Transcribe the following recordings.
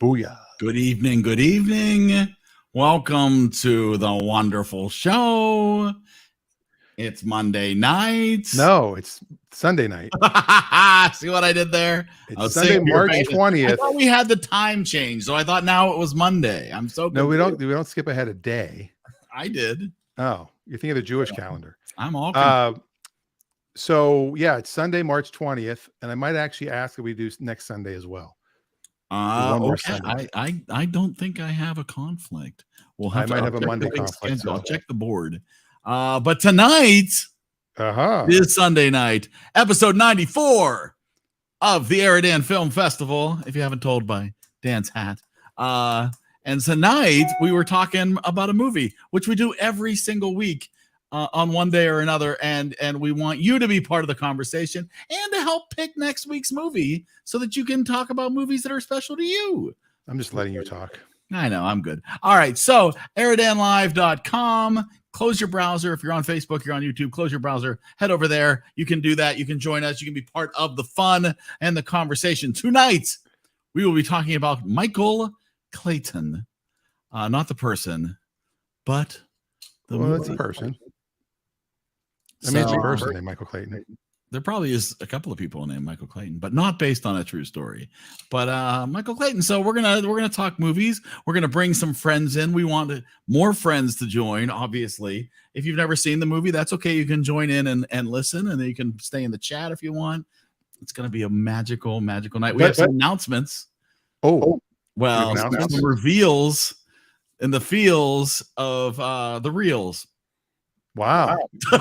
Booyah. Good evening. Good evening. Welcome to the wonderful show. It's Monday night. No, it's Sunday night. See what I did there? It's Sunday, March 20th. I thought we had the time change, so I thought now it was Monday. I'm so No, confused. we don't skip ahead a day. I did. Oh, you're thinking of the Jewish calendar. I'm all so yeah, it's Sunday, March 20th, and I might actually ask if we do next Sunday as well. one more Sunday. I don't think I have a conflict. I might have a Monday conflict. So I'll check the board. But tonight is Sunday night, episode 94 of the EriDan Film Festival, if you haven't told by Dan's hat. And tonight we were talking about a movie, which we do every single week on one day or another. And we want you to be part of the conversation and to help pick next week's movie so that you can talk about movies that are special to you. I'm just letting you talk. I know, I'm good. All right, so EriDanLive.com. Close your browser. If you're on Facebook, you're on YouTube, close your browser. Head over there. You can do that. You can join us. You can be part of the fun and the conversation. Tonight, we will be talking about Michael Clayton. Not the person, but the movie. That's a person. I mean, it's a person named Michael Clayton. There probably is a couple of people named Michael Clayton, but not based on a true story. But Michael Clayton. So we're gonna talk movies. We're gonna bring some friends in. We want more friends to join. Obviously, if you've never seen the movie, that's okay. You can join in and listen, and then you can stay in the chat if you want. It's gonna be a magical night. We have some announcements. Oh, well, some reveals in the feels of the reels. Wow. You're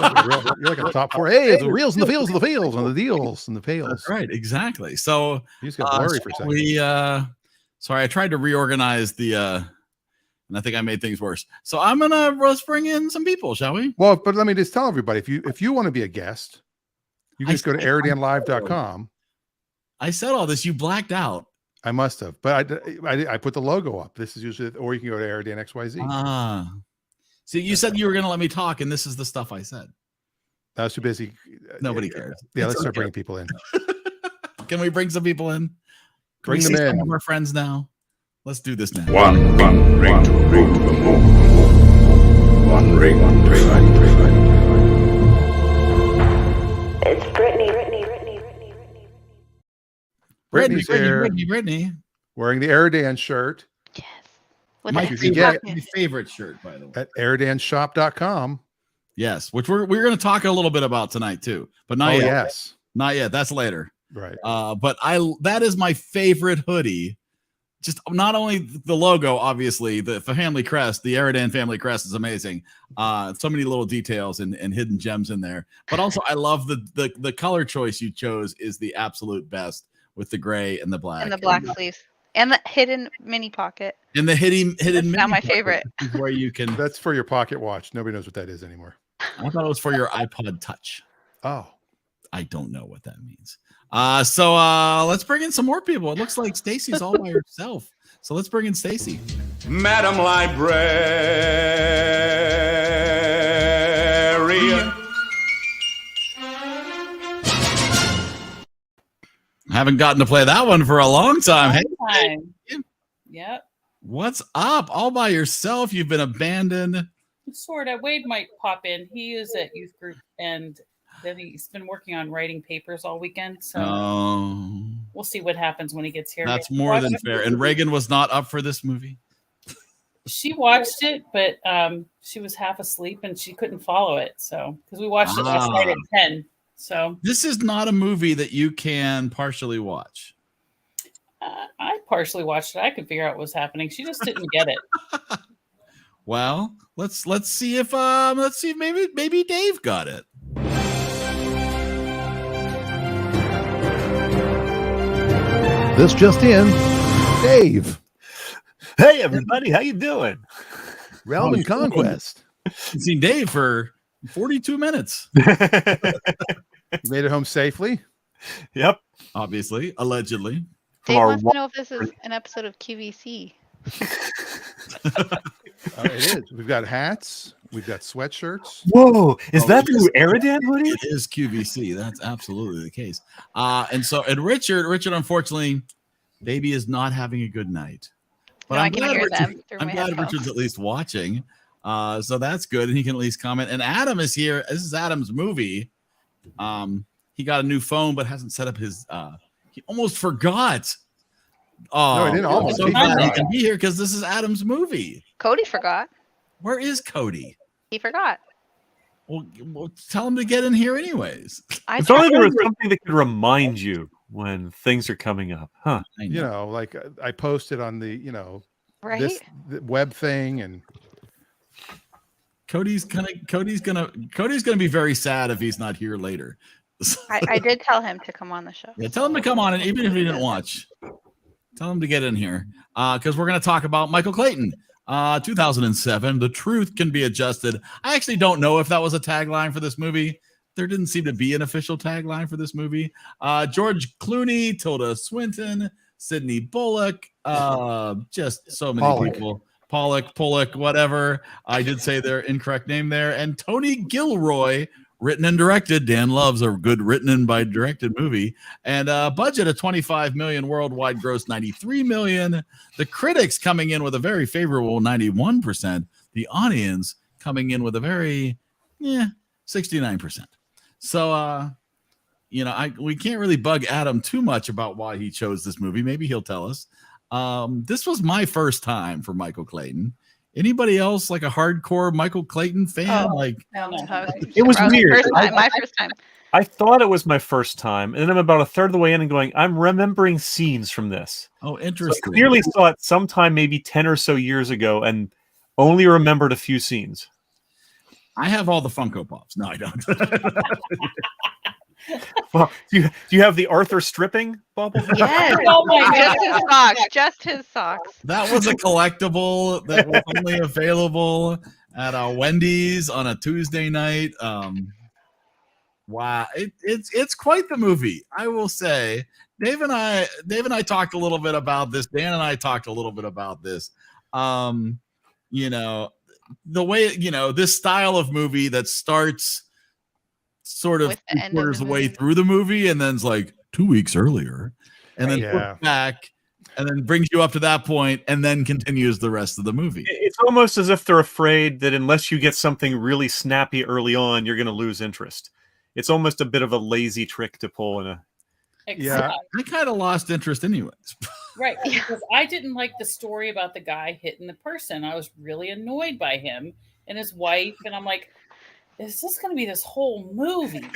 like a top four. Hey, it's the reels and the feels and the feels and the deals and the pails. That's right, exactly. So you just got blurry for a second. Sorry, I tried to reorganize the and I think I made things worse. So let's bring in some people, shall we? Well, but let me just tell everybody, if you want to be a guest, you can just go to EriDanLive.com. I said all this, you blacked out. I must have, but I put the logo up. This is usually, or you can go to EriDan XYZ. See, you said you were going to let me talk, and this is the stuff I said. I was too busy. Nobody cares. Yeah, let's start bringing people in. Can we bring some people in? Bring them in. Some of our friends now. Let's do this now. One ring to rule the moon. One ring to It's Brittany. Brittany's here. Brittany. Wearing the EriDan shirt. Yes. My favorite shirt, by the way. At EriDanShop.com. Yes, which we're going to talk a little bit about tonight too, but not yet. Yes. Not yet. That's later. Right. But that is my favorite hoodie. Just not only the logo, obviously, the family crest, the EriDan family crest is amazing. So many little details and hidden gems in there. But also, I love the color choice you chose is the absolute best with the gray and the black. And the black sleeves. And the hidden mini pocket. And the hidden That's not my favorite. Where you can. That's for your pocket watch. Nobody knows what that is anymore. I thought it was for your iPod Touch. Oh. I don't know what that means. So let's bring in some more people. It looks like Stacy's all by herself. So let's bring in Stacy. Madam Librarian. Haven't gotten to play that one for a long time. Hey, Yep. What's up? All by yourself? You've been abandoned. Sort of. Wade might pop in. He is at youth group, and then he's been working on writing papers all weekend. So we'll see what happens when he gets here. That's more than fair. And Reagan was not up for this movie. She watched it, but she was half asleep and she couldn't follow it. So because we watched it last night at 10. So this is not a movie that you can partially watch. I partially watched it. I could figure out what was happening. She just didn't get it. Well, let's see if maybe Dave got it. This just in, Dave. Hey everybody, how you doing? Realm and Conquest. I've seen Dave for 42 minutes. You made it home safely? Yep. Obviously, allegedly. Dave wants to know if this is an episode of QVC. It is. We've got hats. We've got sweatshirts. Whoa, is that the EriDan hoodie? It is QVC. That's absolutely the case. And Richard, unfortunately, baby is not having a good night. But No, I I'm can glad, hear them Richard, through I'm my glad headphones. Richard's at least watching. So that's good, and he can at least comment. And Adam is here. This is Adam's movie. He got a new phone, but hasn't set up his. He almost forgot. Oh, No, he didn't almost. So He glad he forgot. can be here because this is Adam's movie. Cody forgot. Where is Cody? He forgot. Well, tell him to get in here anyways. If only there was something that could remind you when things are coming up, huh? You know, like I posted on the, Right? this the web thing, and Cody's gonna be very sad if he's not here later. I did tell him to come on the show. Yeah, tell him to come on, and even if he didn't watch, tell him to get in here because we're going to talk about Michael Clayton, 2007. The truth can be adjusted. I actually don't know if that was a tagline for this movie. There didn't seem to be an official tagline for this movie. George Clooney, Tilda Swinton, Sidney Bullock, just so many people. Pollock, whatever. I did say their incorrect name there. And Tony Gilroy, written and directed. Dan loves a good written and by directed movie. And budget of $25 million, worldwide gross $93 million. The critics coming in with a very favorable 91%. The audience coming in with a very 69%. So we can't really bug Adam too much about why he chose this movie. Maybe he'll tell us. This was my first time for Michael Clayton. Anybody else like a hardcore Michael Clayton fan? No. It was weird. My first time. I thought it was my first time, and then I'm about a third of the way in and going, I'm remembering scenes from this. Oh, So interesting. I clearly saw it sometime maybe 10 or so years ago and only remembered a few scenes. I have all the Funko Pops. No, I don't. Well, do you have the Arthur stripping bubble? Yes. Oh my Just God. his socks. Just his socks. That was a collectible that was only available at Wendy's on a Tuesday night. Wow, it's quite the movie, I will say. Dave and I talked a little bit about this. Dan and I talked a little bit about this. The way this style of movie that starts sort of With the end of quarters the the way movie. through the movie and then's like 2 weeks earlier and then Yeah. flips back and then brings you up to that point and then continues the rest of the movie. It's almost as if they're afraid that unless you get something really snappy early on, you're going to lose interest. It's almost a bit of a lazy trick to pull in a. Yeah. I kind of lost interest anyways. Right, because I didn't like the story about the guy hitting the person. I was really annoyed by him and his wife, and I'm like, is this going to be this whole movie?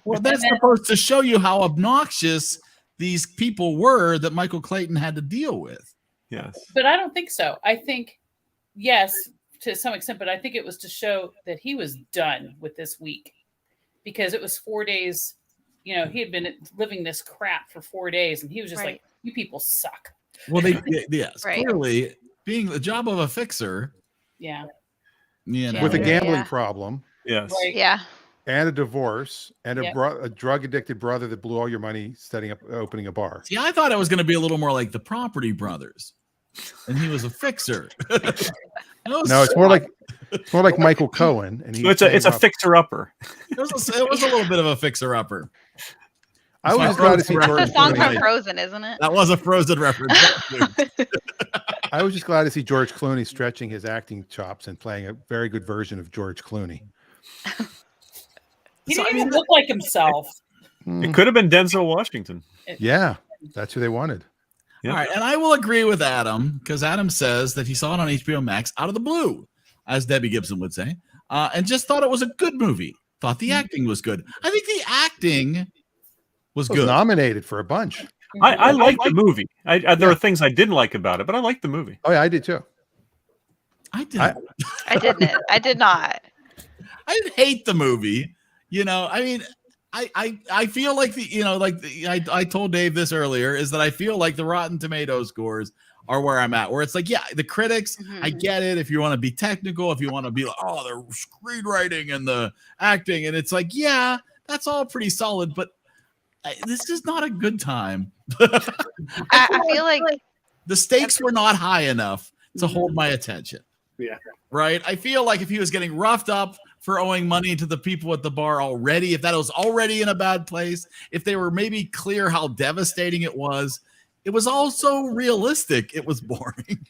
Well, that's supposed to show you how obnoxious these people were that Michael Clayton had to deal with. Yes. But I don't think so. I think, yes, to some extent, but I think it was to show that he was done with this week because it was 4 days. He had been living this crap for 4 days and he was just Right. like, you people suck. Well, yes, Right. clearly being the job of a fixer, Yeah. with a Yeah. gambling Yeah. problem Yes. Right. Yeah. and a divorce and Yep. a drug addicted brother that blew all your money opening a bar. see, I thought it was going to be a little more like the Property Brothers, and he was a fixer. No, it's more like Michael Cohen, and So it's a fixer upper. It was a little bit of a fixer-upper. I was just Frozen glad to see reference. George That's a song from Clooney. Frozen, isn't it? That was a Frozen reference. I was just glad to see George Clooney stretching his acting chops and playing a very good version of George Clooney. He didn't even look like himself. It could have been Denzel Washington. Yeah, that's who they wanted. Yeah. All right, and I will agree with Adam because Adam says that he saw it on HBO Max out of the blue, as Debbie Gibson would say, and just thought it was a good movie. Thought the acting was good. I think the acting was It was good. nominated for a bunch. I like the movie. There are things I didn't like about it, but I liked the movie. Oh yeah, I did too. I didn't. I didn't. I did not. I didn't hate the movie. I mean, I feel like I told Dave this earlier is that I feel like the Rotten Tomatoes scores are where I'm at, where it's like, yeah, the critics, I get it. If you want to be technical, if you want to be like, oh, the screenwriting and the acting, and it's like, yeah, that's all pretty solid, but this is not a good time. I feel like The stakes were not high enough to hold my attention. Yeah. Right. I feel like if he was getting roughed up for owing money to the people at the bar already, if that was already in a bad place, if they were maybe clear how devastating it was, it was all so realistic. It was boring.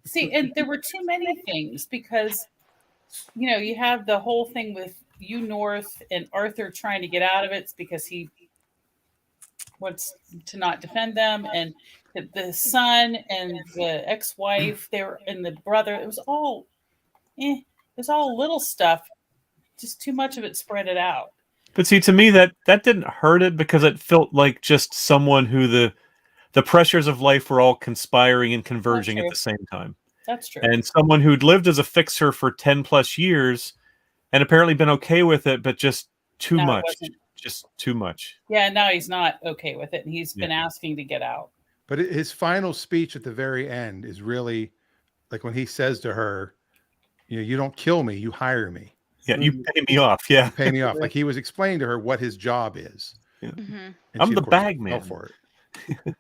See, and there were too many things because, you have the whole thing with North and Arthur trying to get out of it because he wants to not defend them, and the son and the ex-wife, and the brother. It was all little stuff. Just too much of it spread it out. But see, to me, that didn't hurt it because it felt like just someone who the pressures of life were all conspiring and converging at the same time. That's true. And someone who'd lived as a fixer for 10 plus years and apparently been okay with it, but just too much. Just too much. Yeah, now he's not okay with it, and he's been asking to get out. But his final speech at the very end is really like when he says to her, you don't kill me, you hire me. Yeah, you pay me off. Yeah. Pay me off. Like he was explaining to her what his job is. Yeah. And I'm she, the of course, bag fell man. for it.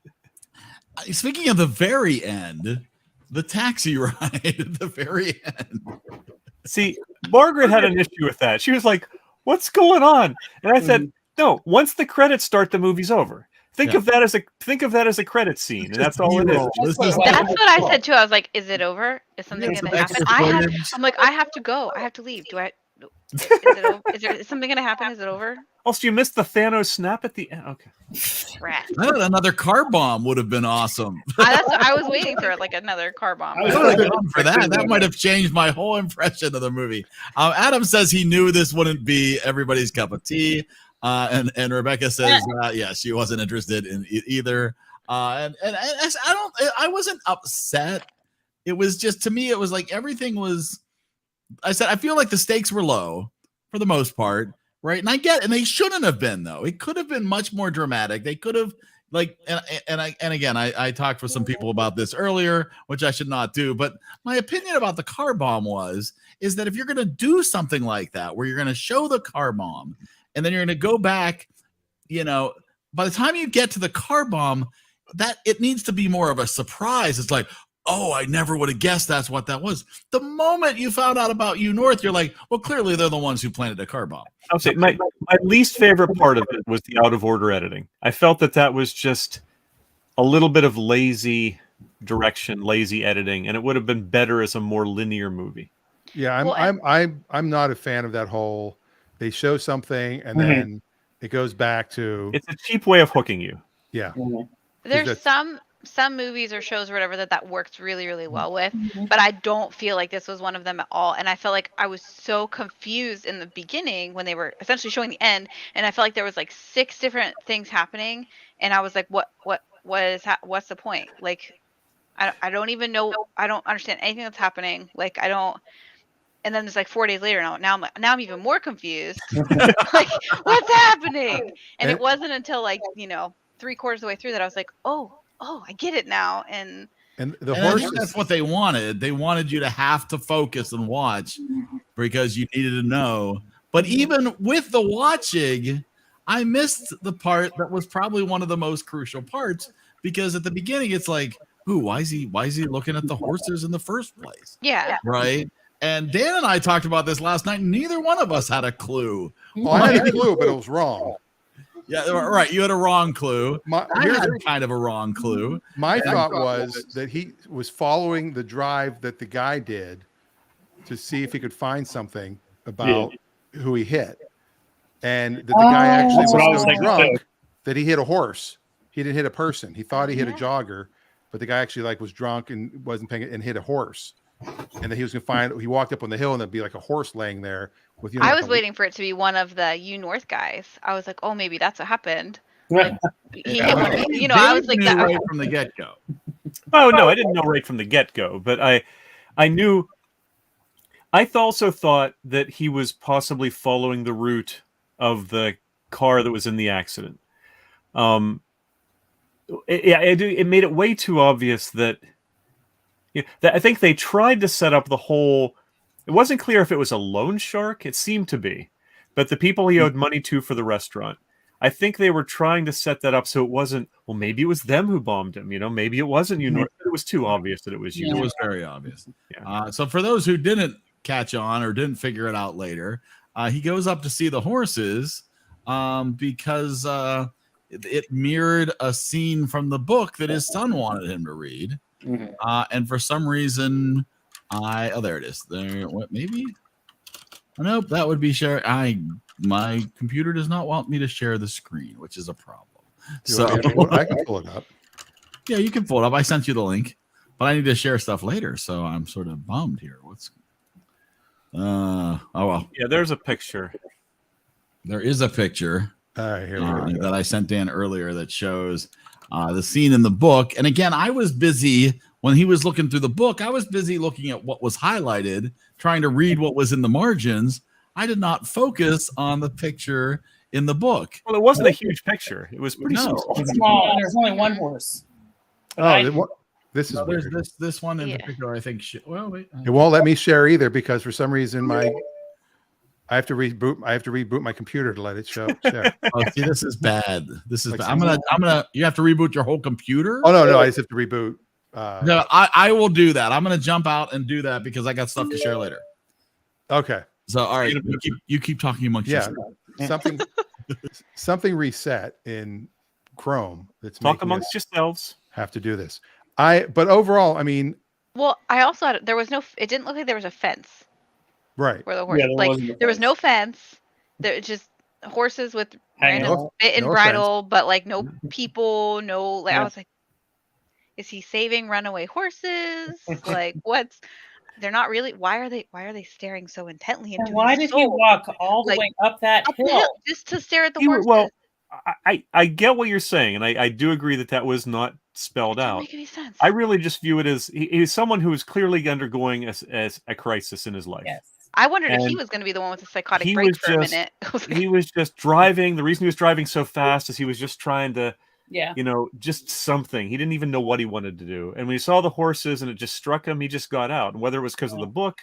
Speaking of the very end, the taxi ride at the very end. See, Margaret had an issue with that. She was like, "What's going on?" And I said, "No. Once the credits start, the movie's over. Think of that as a credit scene, and that's all it is." That's what I said too. I was like, "Is it over? Is something going to happen?" I'm like, I have to go. I have to leave. Is something going to happen? Is it over? Also, you missed the Thanos snap at the end. Okay. Rat. Another car bomb would have been awesome. I was waiting for like another car bomb. I would have gone for that. That might have changed my whole impression of the movie. Adam says he knew this wouldn't be everybody's cup of tea. And Rebecca says, she wasn't interested in either. And I wasn't upset. It was just, to me, it was like everything was, I said, I feel like the stakes were low for the most part. Right. And I get, and they shouldn't have been, though. It could have been much more dramatic. They could have I talked with some people about this earlier, which I should not do. But my opinion about the car bomb is that if you're going to do something like that, where you're going to show the car bomb and then you're going to go back, by the time you get to the car bomb, that it needs to be more of a surprise. It's like, oh, I never would have guessed that's what that was. The moment you found out about North, you're like, well, clearly they're the ones who planted a car bomb. I'll say my least favorite part of it was the out of order editing. I felt that was just a little bit of lazy direction, lazy editing, and it would have been better as a more linear movie. Yeah, I'm not a fan of that whole. They show something and then it goes back to. It's a cheap way of hooking you. Yeah. There's some movies or shows or whatever that works really, really well with, but I don't feel like this was one of them at all. And I felt like I was so confused in the beginning when they were essentially showing the end, and I felt like there was like 6 different things happening, and I was like, what's the point? Like, I don't even know. I don't understand anything that's happening. Like, I don't. And then it's like 4 days later now I'm even more confused. Like, what's happening? And it wasn't until like 3/4 of the way through that I was like, oh, I get it now. And the horse, I think that's what they wanted. They wanted you to have to focus and watch because you needed to know. But even with the watching, I missed the part that was probably one of the most crucial parts, because at the beginning it's like, ooh, why is he looking at the horses in the first place? Yeah. Right. And Dan and I talked about this last night. Neither one of us had a clue. Well, I had a clue, but it was wrong. Yeah, right. You had a wrong clue. I had kind of a wrong clue. My thought was that he was following the drive that the guy did to see if he could find something about who he hit. And that the guy actually was so drunk that he hit a horse. He didn't hit a person. He thought he hit a jogger, but the guy actually was drunk and wasn't paying it and hit a horse. And then he was going to he walked up on the hill and there'd be like a horse laying there with I was waiting for it to be one of the North guys. I was like, oh, maybe that's what happened. Like, he hit one, I was like that right from the get-go. Oh no, I didn't know right from the get-go, but I knew. I also thought that he was possibly following the route of the car that was in the accident. It made it way too obvious that. I think they tried to set up the whole. It wasn't clear if it was a loan shark. It seemed to be, but the people he owed money to for the restaurant. I think they were trying to set that up so it wasn't. Well, maybe it was them who bombed him. Maybe it wasn't you. It was too obvious that it was you. It was very obvious. Yeah. So for those who didn't catch on or didn't figure it out later, he goes up to see the horses because it mirrored a scene from the book that his son wanted him to read. And for some reason, there it is. There, what? Maybe. Nope, that would be share. My computer does not want me to share the screen, which is a problem. So I can pull it up. Yeah, you can pull it up. I sent you the link, but I need to share stuff later, so I'm sort of bummed here. Oh well. Yeah, there's a picture. There is a picture that I sent Dan earlier that shows the scene in the book. And again, I was busy when he was looking through the book. I was busy looking at what was highlighted, trying to read what was in the margins. I did not focus on the picture in the book. Well, it wasn't a huge picture. It was pretty small. It's small. There's only one horse. This is weird. This one in particular, I think. Wait. It won't let me share either because for some reason I have to reboot. I have to reboot my computer to let it share. Oh, see, this is bad. This is bad. I'm gonna. You have to reboot your whole computer. Oh no, I just have to reboot. No, I will do that. I'm gonna jump out and do that because I got stuff to share later. Okay. So all right, you keep talking amongst yourself. Something reset in Chrome. That's talk amongst yourselves. Have to do this. But overall, I mean. Well, I also had, there was no. It didn't look like there was a fence. Right. Where the horse, there was no fence. There just horses with random bit and bridle, but like no people, no. Like I was like, is he saving runaway horses? Like what's? They're not really. Why are they staring so intently into? And why did he walk all the way up that hill just to stare at the horses? Well, I get what you're saying, and I do agree that was not spelled out. Make any sense. I really just view it as he's someone who is clearly undergoing as a crisis in his life. Yes. I wondered if he was going to be the one with the psychotic break for a minute. He was just driving. The reason he was driving so fast is he was just trying to, just something. He didn't even know what he wanted to do. And when he saw the horses and it just struck him, he just got out. And whether it was because of the book,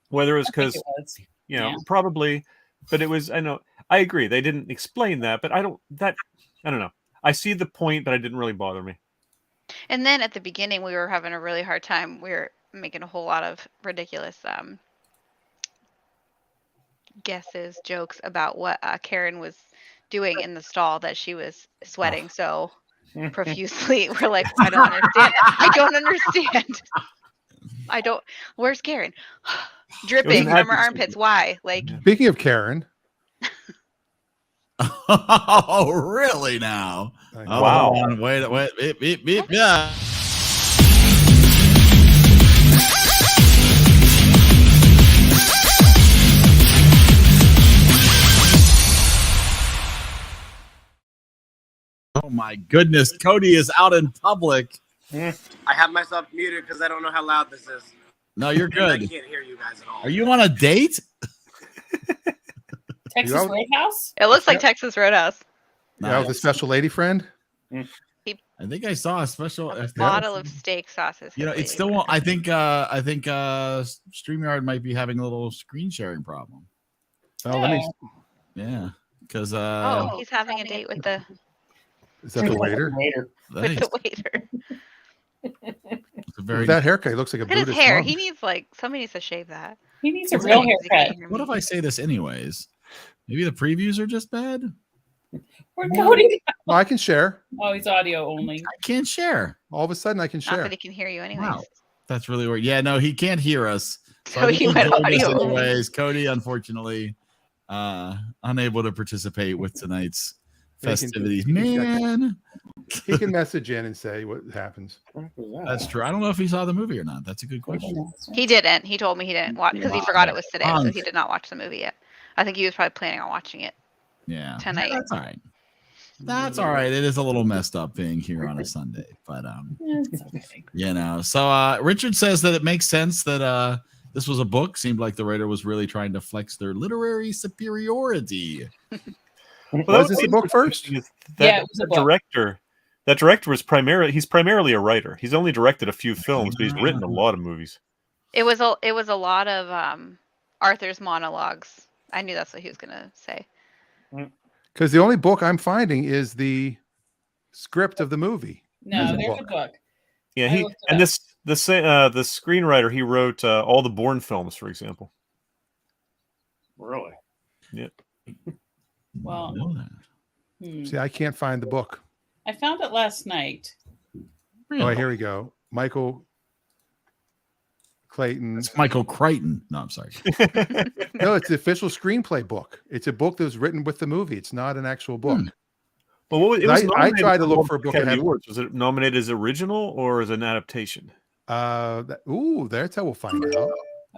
whether it was because, probably, but it was, I agree. They didn't explain that, but I don't know. I see the point, but it didn't really bother me. And then at the beginning, we were having a really hard time. We were making a whole lot of ridiculous guesses, jokes about what Karen was doing in the stall that she was sweating so profusely. We're like, I don't understand. Where's Karen? Dripping from her armpits. Why? Like, speaking of Karen. Oh, really now? Wow. Wait. Yeah. Oh my goodness, Cody is out in public. I have myself muted because I don't know how loud this is. No, you're good. I can't hear you guys at all. Are you on a date? Texas Roadhouse? It looks like Texas Roadhouse. Yeah, with a special lady friend. I think I saw a special bottle of steak sauces. It still won't. I think StreamYard might be having a little screen sharing problem. Oh, let me. Yeah, because he's having a date with the. Is that the waiter? With the waiter. With that haircut, he looks like a Buddhist his hair. monk. He needs somebody needs to shave that. He needs a real haircut. What if I say this anyways? Maybe the previews are just bad. We're Cody. Well, I can share. Oh, he's audio only. I can't share. All of a sudden, I can share. Not that he can hear you anyways. Wow. That's really weird. Yeah, no, he can't hear us. So Cody went audio anyways. Cody, unfortunately, unable to participate with tonight's festivities. Man, he can message in and say what happens. That's true. I don't know if he saw the movie or not. That's a good question. He didn't. He told me he didn't watch because he forgot it was today, so he did not watch the movie yet. I think he was probably planning on watching it. Yeah, tonight. That's all right. That's all right. It is a little messed up being here on a Sunday, but So Richard says that it makes sense that this was a book. Seemed like the writer was really trying to flex their literary superiority. Well, was this a book first? It was a book. Director. That director was primarily a writer. He's only directed a few films, but he's written a lot of movies. It was a lot of Arthur's monologues. I knew that's what he was gonna say. Because the only book I'm finding is the script of the movie. No, there's a book. Yeah, the screenwriter, he wrote all the Bourne films, for example. Really? Yeah. Well, See, I can't find the book. I found it last night. Really? Oh, here we go. Michael Clayton. It's Michael Crichton. No, I'm sorry. No, it's the official screenplay book. It's a book that was written with the movie. It's not an actual book. Well, I tried to look for a book. Awards. Was it nominated as original or as an adaptation? That's how we'll find out.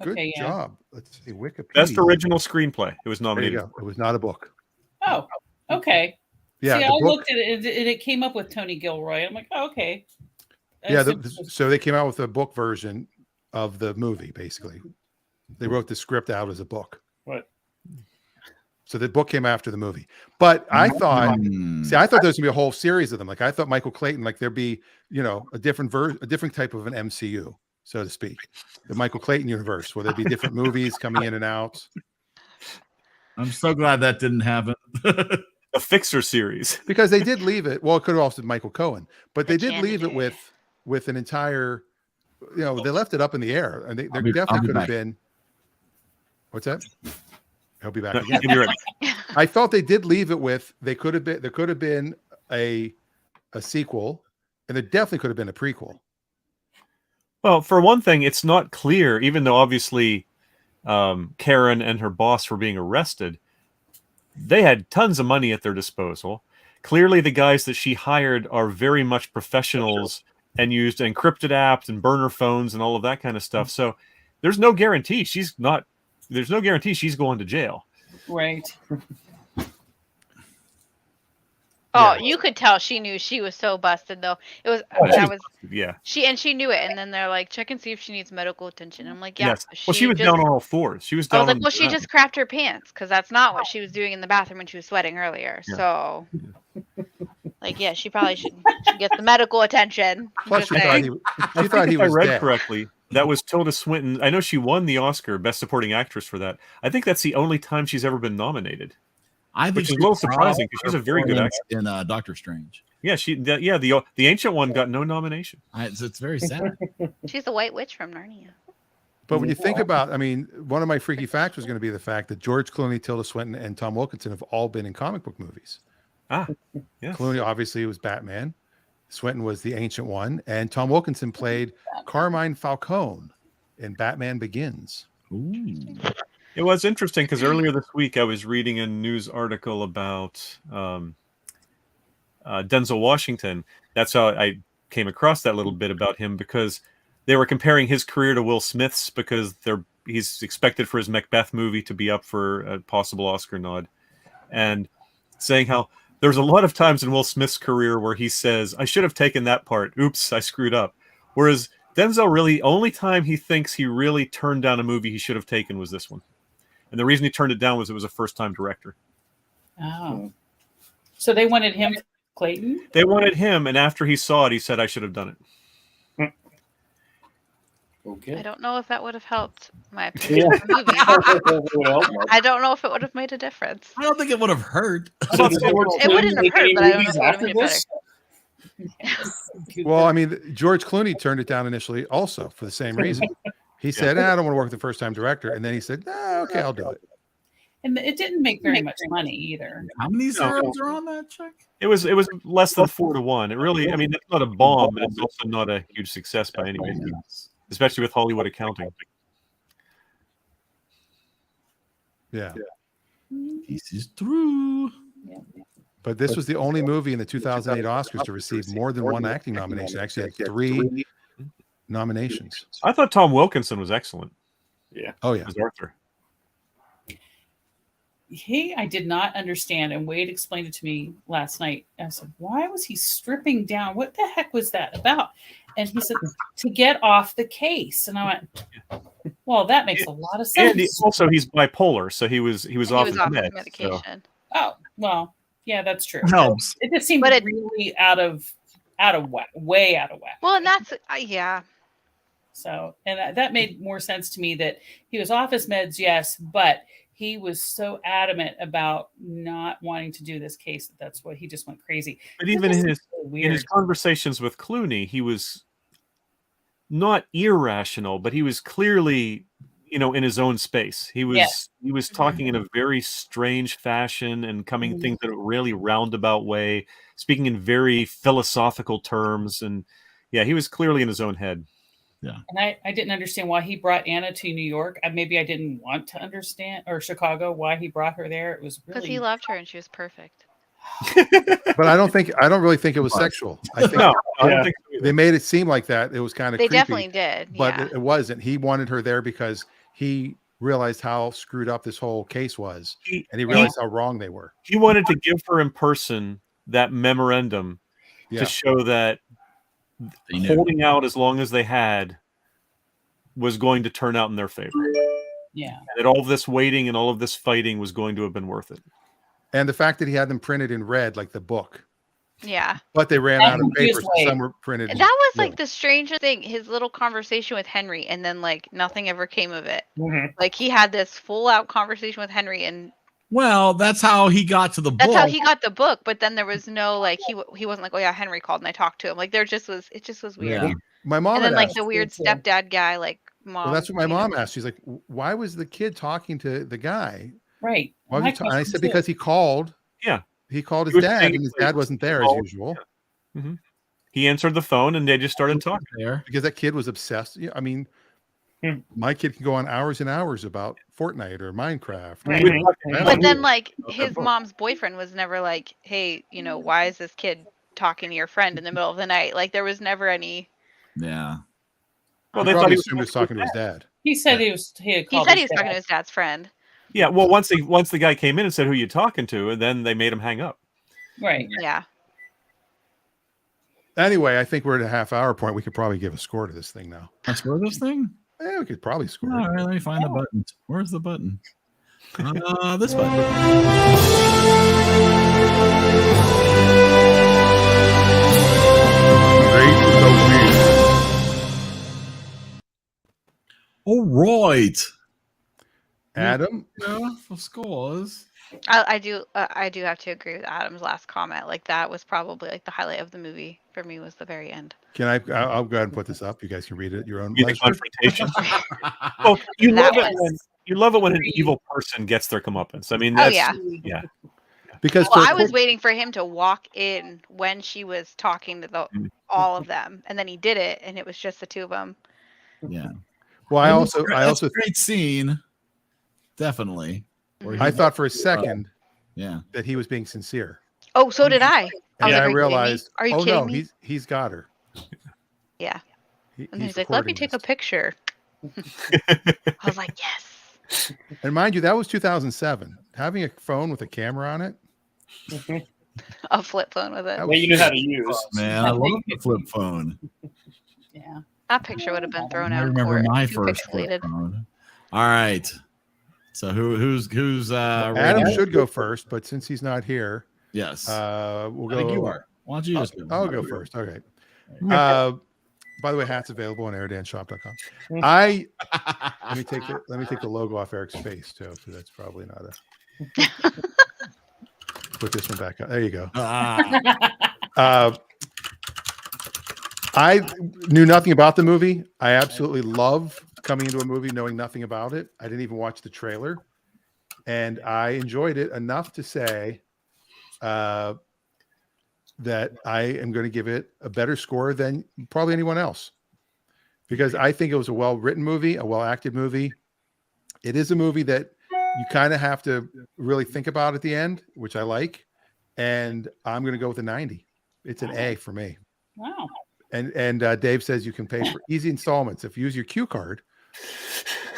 Good job. Let's see. Wikipedia. Best original screenplay. It was nominated. It was not a book. Oh, okay. Yeah, see, I looked at it and it came up with Tony Gilroy. I'm like, oh, okay. So they came out with a book version of the movie. Basically, they wrote the script out as a book. What? So the book came after the movie. But I thought, I thought there was gonna be a whole series of them. Like I thought Michael Clayton, like there'd be, a different type of an MCU, so to speak, the Michael Clayton universe, where there'd be different movies coming in and out. I'm so glad that didn't happen. A Fixer series, because they did leave it. Well, it could have also been Michael Cohen, but they did leave it with an entire. They left it up in the air, and there definitely could have been. What's that? He'll be back again. I thought they did leave it with. There could have been a sequel, and there definitely could have been a prequel. Well, for one thing, it's not clear, even though obviously Karen and her boss were being arrested. They had tons of money at their disposal. Clearly, the guys that she hired are very much professionals and used encrypted apps and burner phones and all of that kind of stuff. So there's no guarantee she's going to jail. Right. Oh, you could tell she knew she was so busted though. It was she knew it, and then they're like, check and see if she needs medical attention. I'm like, yeah. Yes. Well, she was down on all fours. She was down. I was like, she just crapped her pants because that's not what she was doing in the bathroom when she was sweating earlier. Yeah. So, like, yeah, she probably should get the medical attention. Plus, she thought he was I read dead. Correctly. That was Tilda Swinton. I know she won the Oscar Best Supporting Actress for that. I think that's the only time she's ever been nominated. I think which is a little surprising because she's a very good actress in Doctor Strange. Yeah, the ancient one got no nomination. It's very sad. She's a white witch from Narnia. But when you think about, one of my freaky facts was going to be the fact that George Clooney, Tilda Swinton, and Tom Wilkinson have all been in comic book movies. Yeah. Clooney obviously was Batman. Swinton was the Ancient One, and Tom Wilkinson played Carmine Falcone in Batman Begins. Ooh. It was interesting because earlier this week I was reading a news article about Denzel Washington. That's how I came across that little bit about him, because they were comparing his career to Will Smith's, because he's expected for his Macbeth movie to be up for a possible Oscar nod, and saying how there's a lot of times in Will Smith's career where he says, I should have taken that part. Oops, I screwed up. Whereas Denzel really, only time he thinks he really turned down a movie he should have taken was this one. And the reason he turned it down was it was a first-time director. Oh. So they wanted him, Clayton? They wanted him, and after he saw it, he said, I should have done it. Okay. I don't know if that would have helped my opinion of the movie. I don't know if it would have made a difference. I don't think it would have hurt. It wouldn't have hurt, but I don't know if it would have made it better. Well, George Clooney turned it down initially also for the same reason. He said, I don't want to work with the first-time director. And then he said, okay, I'll do it. And it didn't make very much money either. How many zeros are on that check? It was less than 4-1. It really, it's not a bomb, but it's also not a huge success by any means, especially with Hollywood accounting. Yeah. This is true. But this was the only movie in the 2008 Oscars to receive more than one acting nomination. Actually, had 3 nominations. I thought Tom Wilkinson was excellent. Yeah. Oh, yeah. As Arthur. I did not understand, and Wade explained it to me last night. I said, why was he stripping down? What the heck was that about? And he said, to get off the case. And I went, well, that makes a lot of sense. And he's bipolar, so he was off his medication. So. Oh, well, yeah, that's true. Helps. It just seemed really out of whack, way out of whack. Well, and that's yeah. So, and that made more sense to me, that he was off his meds, yes, but he was so adamant about not wanting to do this case that's what he just went crazy. But even in his conversations with Clooney, he was not irrational, but he was clearly in his own space. He was Yes. he was talking in a very strange fashion and coming things in a really roundabout way, speaking in very philosophical terms, and he was clearly in his own head. Yeah. And I didn't understand why he brought Anna to New York. Maybe I didn't want to understand, or Chicago, why he brought her there. It was Because really he loved her and she was perfect. But I don't really think it was sexual. I think No, I don't think so either. they made it seem like that. It was kind of They creepy, definitely did. but Yeah. it wasn't. He wanted her there because he realized how screwed up this whole case was, and he realized how wrong they were. He wanted to give her in person that memorandum Yeah. to show that They knew. holding out as long as they had was going to turn out in their favor. yeah. That all of this waiting and all of this fighting was going to have been worth it. And the fact that he had them printed in red, like the book, Yeah. but they ran That out of paper, confused so me. some were printed. That was blue. like the strangest thing. His little conversation with Henry, and then like nothing ever came of it. Like he had this full out conversation with Henry, and Well, that's how he got to the that's book. how he got the book. But then there was no like he wasn't like, oh yeah, Henry called and I talked to him. Like it just was weird. Yeah. My mom And then had like asked, the weird stepdad guy, like mom. well, that's what my you know. mom asked. She's like, why was the kid talking to the guy? Right. Why was My he and I question said, too. because he called. Yeah. He called his He was dad, saying and his it was- dad wasn't there as called- usual He answered the phone and they just started talking. There. because that kid was obsessed. Yeah, I mean, my kid can go on hours and hours about Fortnite or Minecraft. But then like his mom's boyfriend was never like, hey, why is this kid talking to your friend in the middle of the night? Like there was never any. Yeah. Well, They they thought probably he was assumed he was talking to his dad. He said Yeah. he was. He, had He called said his he was talking dad. to his dad's friend. Yeah, well, once the guy came in and said who you talking to, and then they made him hang up. Right. Yeah. Anyway, I think we're at a half-hour point. We could probably give a score to this thing now. Let's score this thing. Yeah, we could probably score. All it. right, let me find the button. Where's the button? This button. All right. Adam, Yeah, for scores. I do have to agree with Adam's last comment. Like that was probably like the highlight of the movie for me was the very end. can I'll go ahead and put this up. You guys can read it at your own Be the leisure. confrontation. Well, you That love it when an was- evil person gets their comeuppance. I mean, Oh, that's yeah. Because Well, for- I was waiting for him to walk in when she was talking to all of them, and then he did it, and it was just the two of them. Yeah. well, I also That's a great scene. Definitely. Where I he- thought for a second Yeah. that he was being sincere. Oh, so did I. And was then like, I "Are you kidding me? realized, Are you oh kidding no, me?" he's got her. Yeah. And then he's like, recording "Let me take a this. picture." I was like, "Yes." And mind you, that was 2007. Having a phone with a camera on it. A flip phone with it. That That you knew how to use. Man, I love the flip phone. Yeah. That picture would have been thrown I out in remember court. my Too first flip pixelated. phone. All right. So who's Adam rating? should go first, but since he's not here, Yes. we'll I think you go. are. Why don't you just go? I'll go first. Okay. By the way, hats available on eridanshop.com. Let me take the logo off Eric's face too, so that's probably not a. Put this one back on. There you go. I knew nothing about the movie. I absolutely love coming into a movie knowing nothing about it. I didn't even watch the trailer, and I enjoyed it enough to say that I am going to give it a better score than probably anyone else, because I think it was a well-written movie, a well-acted movie. It is a movie that you kind of have to really think about at the end, which I like, and I'm going to go with a 90. It's an A for me. Wow. And Dave says you can pay for easy installments. If you use your Q card,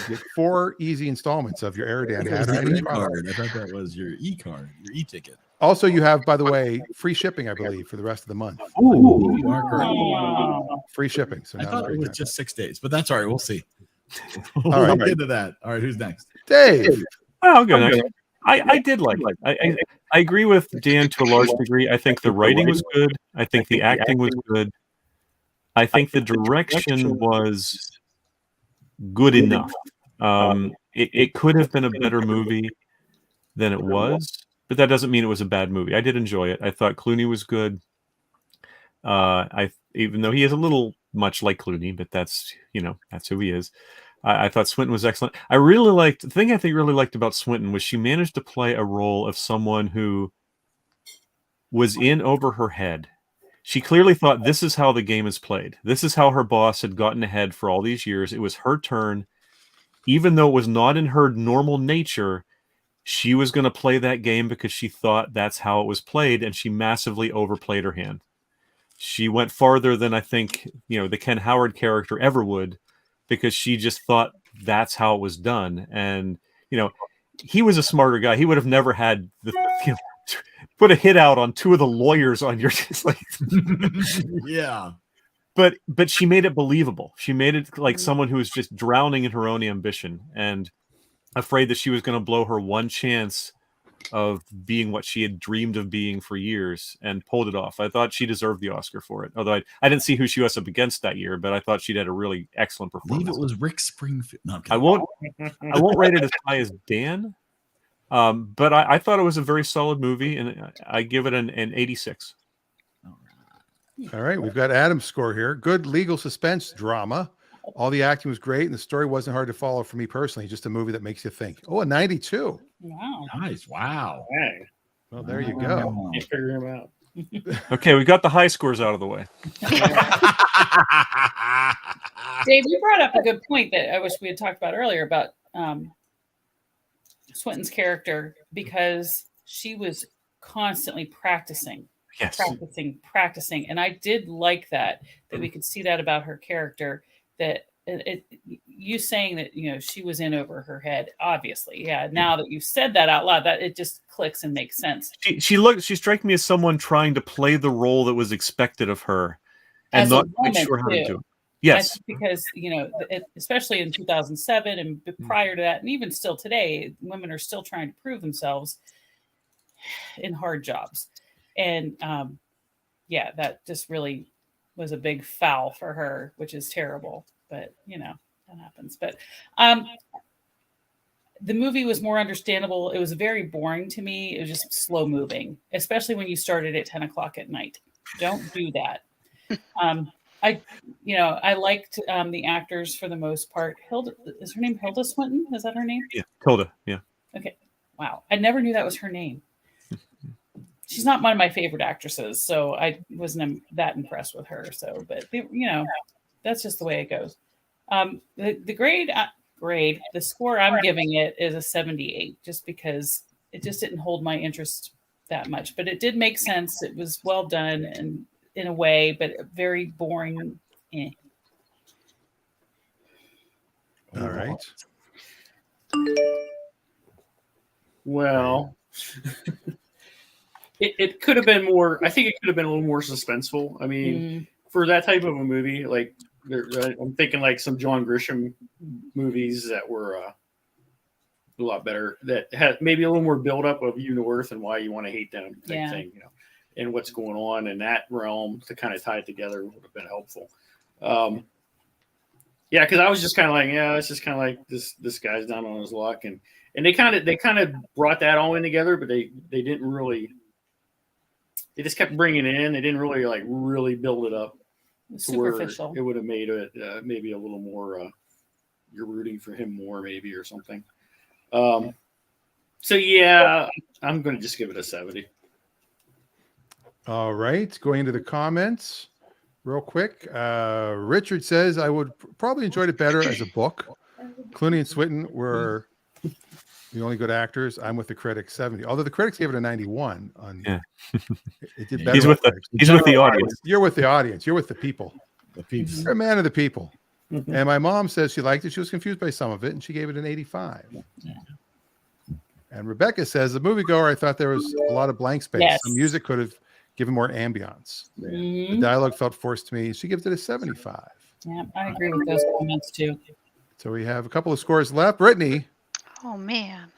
you get 4 easy installments of your EriDan That was hat. the e-card. I thought that was your e-card, your e-ticket. Also, you have, by the way, free shipping, I believe, for the rest of the month. Ooh, you are correct. Oh. Free shipping. So I now thought it was just 6 days, but that's all right. We'll see. All We'll right. get into that. All right, who's next? Dave. Oh, good. I did like it. I agree with Dan to a large degree. I think the writing was good. I think the acting was good. I think the direction was good enough. It could have been a better movie than it was, but that doesn't mean it was a bad movie. I did enjoy it. I thought Clooney was good. Even though he is a little much like Clooney, but that's who he is. I thought Swinton was excellent. The thing I think really liked about Swinton was she managed to play a role of someone who was in over her head. She clearly thought this is how the game is played. This is how her boss had gotten ahead for all these years. It was her turn. Even though it was not in her normal nature, she was going to play that game because she thought that's how it was played, and she massively overplayed her hand. She went farther than I think, the Ken Howard character ever would, because she just thought that's how it was done. And, he was a smarter guy. He would have never had put a hit out on two of the lawyers on your Yeah. But she made it believable. She made it like someone who was just drowning in her own ambition and afraid that she was going to blow her one chance of being what she had dreamed of being for years, and pulled it off. I thought she deserved the Oscar for it. Although I didn't see who she was up against that year, but I thought she'd had a really excellent I believe performance. it was Rick Springfield. No, I won't rate it as high as Dan, but I thought it was a very solid movie, and I give it an 86. All right, we've got Adam's score here. Good legal suspense drama. All the acting was great, and the story wasn't hard to follow for me personally. Just a movie that makes you think. Oh, a 92. Wow. Nice. Wow. Dang. Well, there you go. Can't figure him out. Okay, we got the high scores out of the way. Dave, you brought up a good point that I wish we had talked about earlier about Swinton's character, because she was constantly practicing. Yes. Practicing. And I did like that we could see that about her character, that you saying that, she was in over her head, obviously. Yeah. Now that you've said that out loud, that it just clicks and makes sense. She struck me as someone trying to play the role that was expected of her and As not a quite woman, sure how to too. do it. Yes. Because, especially in 2007 and prior to that, and even still today, women are still trying to prove themselves in hard jobs. And that just really was a big foul for her, which is terrible. But, that happens. But the movie was more understandable. It was very boring to me. It was just slow moving, especially when you started at 10 o'clock at night. Don't do that. I liked the actors for the most part. Hilda, is her name Hilda Swinton? Is that her name? Yeah, Hilda. Yeah. Okay. Wow. I never knew that was her name. She's not one of my favorite actresses, so I wasn't that impressed with her. So, but that's just the way it goes. The score I'm giving it is a 78, just because it just didn't hold my interest that much. But it did make sense. It was well done and in a way, but very boring. All right. Well, it could have been more. I think it could have been a little more suspenseful. I mean, for that type of a movie, like I'm thinking like some John Grisham movies that were a lot better, that had maybe a little more buildup of you know Earth and why you want to hate them type thing, and what's going on in that realm to kind of tie it together would have been helpful. Because I was just kind of like, it's just kind of like this guy's down on his luck, and they kind of brought that all in together, but they didn't really. They just kept bringing it in. They didn't really really build it up. Superficial. It would have made it maybe a little more. You're rooting for him more, maybe, or something. I'm going to just give it a 70. All right. Going into the comments real quick. Richard says, I would probably enjoyed it better as a book. Clooney and Swinton were the only good actors. I'm with the critics, 70. Although the critics gave it a 91 on. Yeah. It did better. He's with the audience. You're with the audience. You're with the people. The people. You're a man of the people. And my mom says she liked it. She was confused by some of it, and she gave it an 85. Yeah. And Rebecca says, the moviegoer, I thought there was a lot of blank space. Yes. Some music could have given more ambiance. The dialogue felt forced to me. She gives it a 75. Yeah, I agree with those comments too. So we have a couple of scores left. Brittany. Oh man.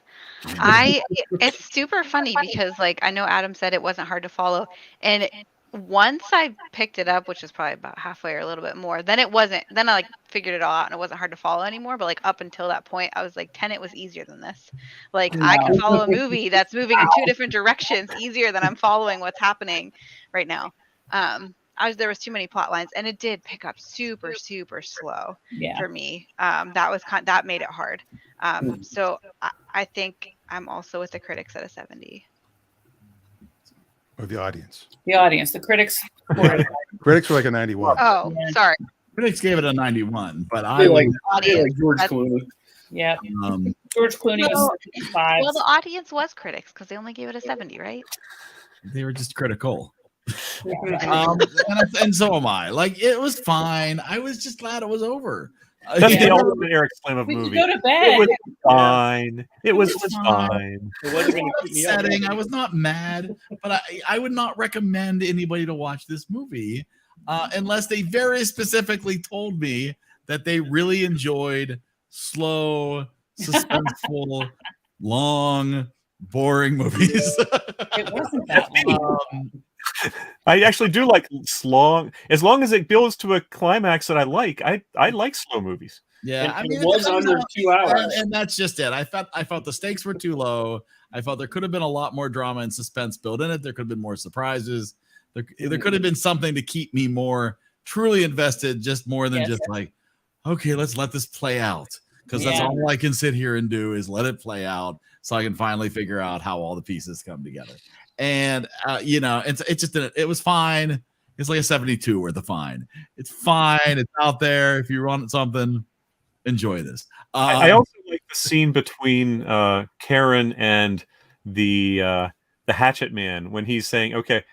It's super funny because I know Adam said it wasn't hard to follow, and once I picked it up, which is probably about halfway or a little bit more, then it wasn't. Then I figured it all out, and it wasn't hard to follow anymore. But up until that point, I was like, Tenet was easier than this. I can follow a movie that's moving in two different directions easier than I'm following what's happening right now. there was too many plot lines, and it did pick up super slow Yeah. for me. That made it hard. So I think I'm also with the critics at a 70. Or the audience. The audience, the critics. Critics were like a 91. Oh, sorry. Critics gave it a 91, but I like Audience. George Clooney. Yeah. George Clooney was 5. Well, the audience was critics because they only gave it a 70, right? They were just critical. Yeah. And so am I. Like, it was fine. I was just glad it was over. That's the ultimate Eric Slam of We could movie. go to bed. It was fine. It was fine. It wasn't going to keep me up. Setting. I was not mad, but I would not recommend anybody to watch this movie unless they very specifically told me that they really enjoyed slow, suspenseful, long, boring movies. It wasn't that long. I actually do like long, as long as it builds to a climax that I like. I like slow movies. Yeah, And it was under 2 hours. and that's just it. I felt the stakes were too low. I felt there could have been a lot more drama and suspense built in it. There could have been more surprises. There could have been something to keep me more truly invested, just more than just like, okay, let's let this play out, because that's all I can sit here and do is let it play out, so I can finally figure out how all the pieces come together. And it was fine. It's like a 72 worth of fine. It's fine. It's out there. If you want something, enjoy this. I also like the scene between Karen and the Hatchet Man when he's saying, "Okay,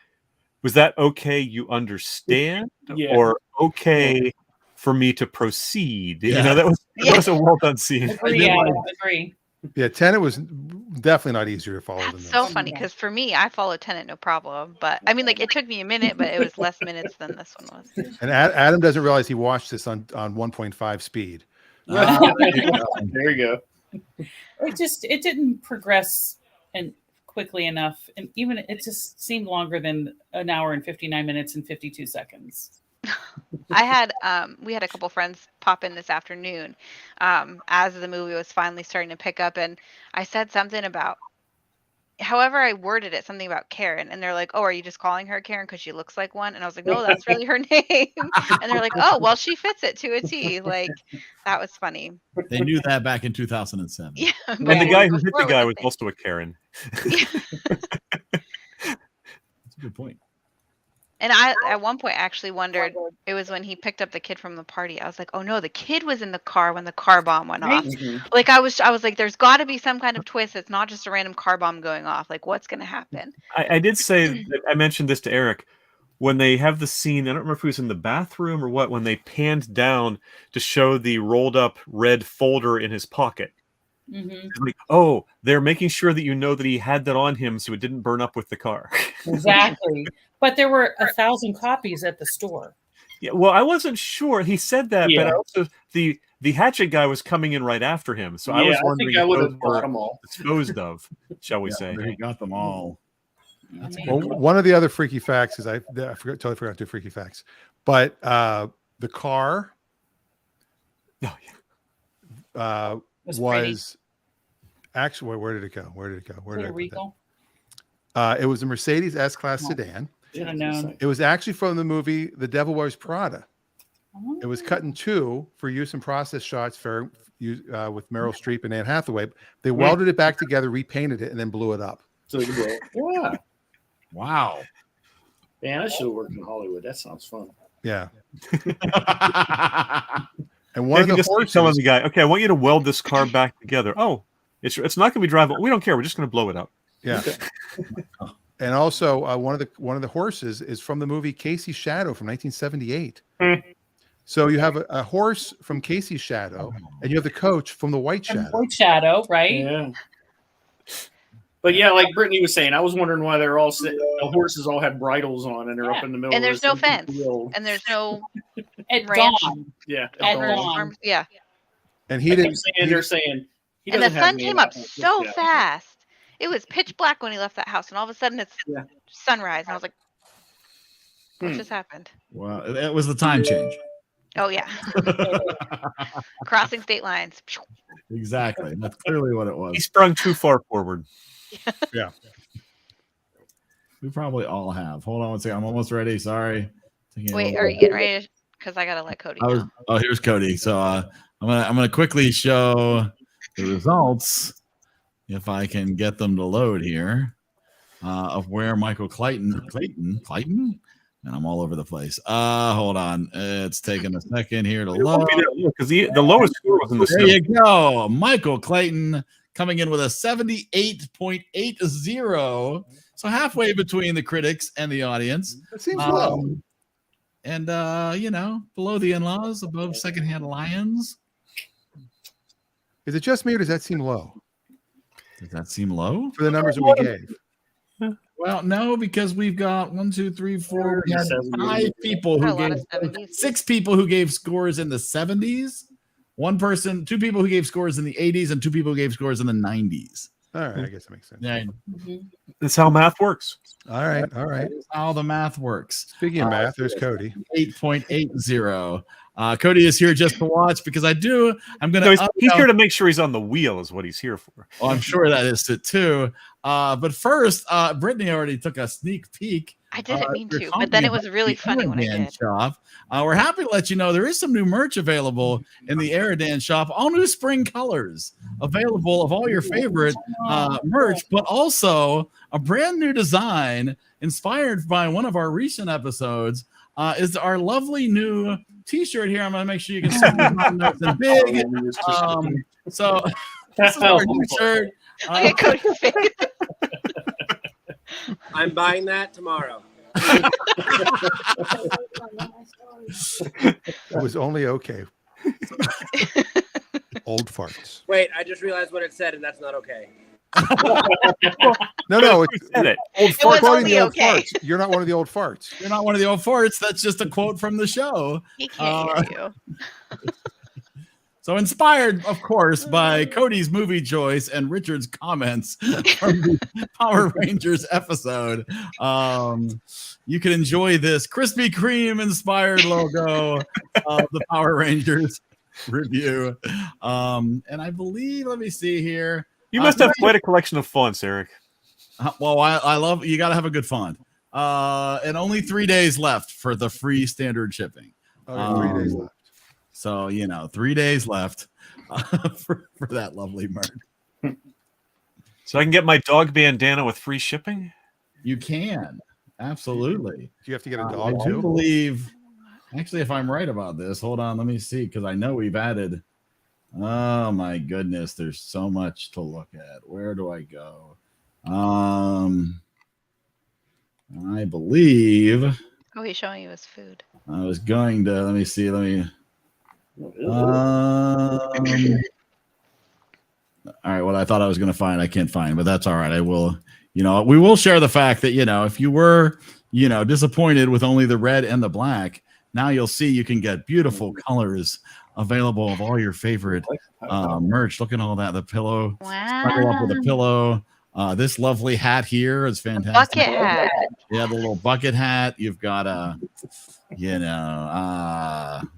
was that okay? You understand, or okay for me to proceed?" Yeah. You know, that was a well done scene. Agree. Yeah, Tenet was definitely not easier to follow than That's this. so funny because for me, I followed Tenet no problem. But I mean, like, it took me a minute, but it was less minutes than this one was. And Adam doesn't realize he watched this on 1.5 speed. There you go. It didn't progress and quickly enough, and even it just seemed longer than an hour and 59 minutes and 52 seconds. We had a couple friends pop in this afternoon as the movie was finally starting to pick up, and I said something about, however I worded it, something about Karen, and they're like, "Oh, are you just calling her Karen because she looks like one?" And I was like, "No, that's really her name." And they're like, "Oh, well, she fits it to a T." Like, that was funny. They knew that back in 2007. Yeah, And the guy who hit the guy was also a Karen. That's a good point. And I, at one point, actually wondered, it was when he picked up the kid from the party. I was like, oh no, the kid was in the car when the car bomb went off. Like, I was like, there's got to be some kind of twist. It's not just a random car bomb going off. Like, what's going to happen? I did say that I mentioned this to Eric when they have the scene. I don't remember if it was in the bathroom or what, when they panned down to show the rolled up red folder in his pocket. Like, oh, they're making sure that you know that he had that on him so it didn't burn up with the car. Exactly. But there were 1,000 copies at the store. Yeah, well, I wasn't sure. He said that, but also the Hatchet guy was coming in right after him, so I was wondering think I would if have those bought them were all. disposed of, shall we say? He got them all. Well, one of the other freaky facts is totally forgot to do freaky facts, but the car was actually, where did it go? Where did it go? Where did I put that? It was a Mercedes S-Class sedan. Should have known. It was actually from the movie The Devil Wears Prada. It was cut in two for use in process shots with Meryl Streep and Anne Hathaway. They welded it back together, repainted it, and then blew it up. So you go, yeah. Wow. Man, I should have worked in Hollywood. That sounds fun. Yeah. And one of the horses telling the guy, okay, I want you to weld this car back together. Oh, it's not going to be drivable. We don't care. We're just going to blow it up. Yeah. And also, one of the horses is from the movie Casey's Shadow from 1978. So you have a horse from Casey's Shadow, and you have the coach from the White Shadow. White Shadow, right? Yeah. But yeah, like Brittany was saying, I was wondering why they're all the horses all had bridles on and they're up in the middle. And there's of no fence, and there's no at ranch. dawn. Yeah, At dawn. Yeah. And he didn't. They're saying. And the sun came up so fast. It was pitch black when he left that house, and all of a sudden it's sunrise, and I was like, "What just happened?" Well, it was the time change. Oh yeah, crossing state lines. Exactly. That's clearly what it was. He sprung too far forward. Yeah. We probably all have. Hold on one second. I'm almost ready. Sorry. Wait, are you getting ready? Because I gotta let Cody know. Oh, here's Cody. So I'm gonna quickly show the results if I can get them to load here of where Michael Clayton, and I'm all over the place. Hold on, it's taking a second here to load because the lowest score was in the. There you go, Michael Clayton coming in with a 78.80. So halfway between the critics and the audience. That seems low. And below the in-laws, above secondhand lions. Is it just me, or does that seem low? Does that seem low for the numbers that we gave? Well, no, because we've got 1, 2, 3, 4. We had 5 people who gave 6 people who gave scores in the 70s. 1 person, 2 people who gave scores in the 80s, and 2 people who gave scores in the 90s. All right, I guess that makes sense. Yeah. That's how math works. All right. That's how the math works. Speaking of math, there's Cody. 8.80. Cody is here just to watch because I'm going to. No, he's here to make sure he's on the wheel, is what he's here for. Well, I'm sure that is it too. But first, Brittany already took a sneak peek. I didn't mean to, but then it was really funny when I did. Shop. We're happy to let you know there is some new merch available in the EriDan shop. All new spring colors available of all your favorite merch, but also a brand new design inspired by one of our recent episodes. Is our lovely new T-shirt here. I'm going to make sure you can see it nice and big. So this is our new shirt. I'm buying that tomorrow. It was only okay. Old farts. Wait, I just realized what it said, and that's not okay. No, it said it. Old It was quoting only the old okay. farts. You're not one of the old farts. You're not one of the old farts. That's just a quote from the show. He can't hear you. So inspired, of course, by Cody's movie choice and Richard's comments from the Power Rangers episode, you can enjoy this Krispy Kreme inspired logo of the Power Rangers review. And I believe, let me see here. You must have quite a collection of fonts, Eric. Well, I love, you got to have a good font. And only 3 days left for the free standard shipping. 3 days left. So, 3 days left for that lovely merch. So I can get my dog bandana with free shipping? You can. Absolutely. Do you have to get a dog I too? do believe, actually, if I'm right about this, hold on, let me see, because I know we've added, oh my goodness, there's so much to look at. Where do I go? I believe. Oh, he's showing you his food. I was going to, let me see, all right, what I thought I was going to find, I can't find, but that's all right. I will, we will share the fact that, if you were, disappointed with only the red and the black, now you'll see you can get beautiful colors available of all your favorite merch. Look at all that. The pillow. Wow. Snuggle up with a pillow. This lovely hat here is fantastic. Bucket hat. Yeah, the little bucket hat. You've got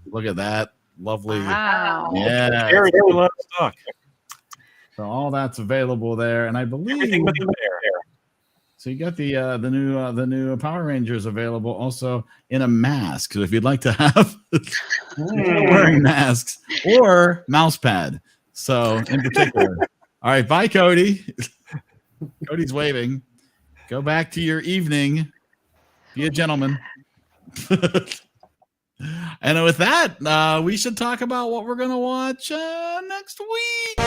look at that. Lovely. Wow. Yeah. Very a lot of stock. So all that's available there, and I believe Everything but the hair. so. You got the new Power Rangers available also in a mask. So if you'd like to have wearing masks or mouse pad, so in particular. All right, bye, Cody. Cody's waving. Go back to your evening. Be a gentleman. And with that, we should talk about what we're going to watch next week.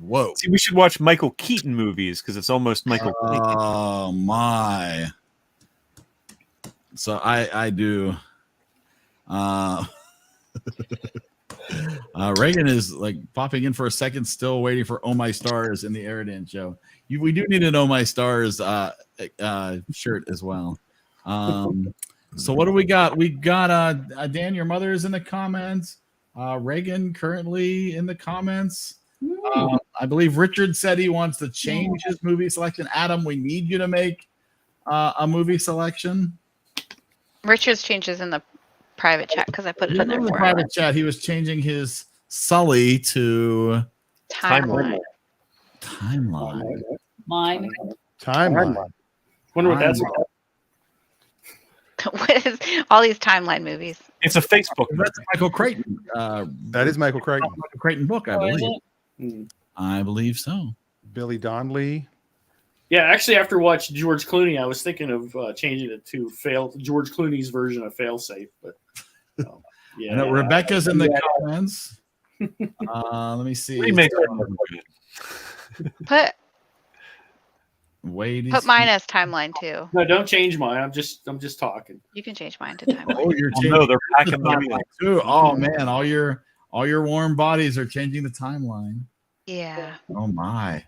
Whoa. See, we should watch Michael Keaton movies because it's almost Michael Keaton. Oh, my. So I do. Reagan is like popping in for a second, still waiting for Oh My Stars in the EriDan show. We do need an Oh My Stars shirt as well. So what do we got? We got Dan, your mother is in the comments. Reagan currently in the comments. I believe Richard said he wants to change his movie selection. Adam, we need you to make a movie selection. Richard's changes in the private chat because I put it in there In the for him. private chat, he was changing his Sully to Timeline. Timeline. Mine. Timeline. Wonder what that's Timeline. about. What is all these timeline movies? It's a Facebook. That's Michael Clayton. That is Michael Creighton. Michael Creighton book, I Oh, is believe. it? I believe so. Billy Donnelly. Yeah, actually, after watching George Clooney, I was thinking of changing it to George Clooney's version of Failsafe, but yeah. I know Rebecca's in the comments. Let me see. Remake. Put Wait. mine as timeline too. No, don't change mine. I'm just talking. You can change mine to timeline. Oh, you're Oh, changing no, they're the packing them in. timeline too. Oh man, all your warm bodies are changing the timeline. Yeah. Oh my.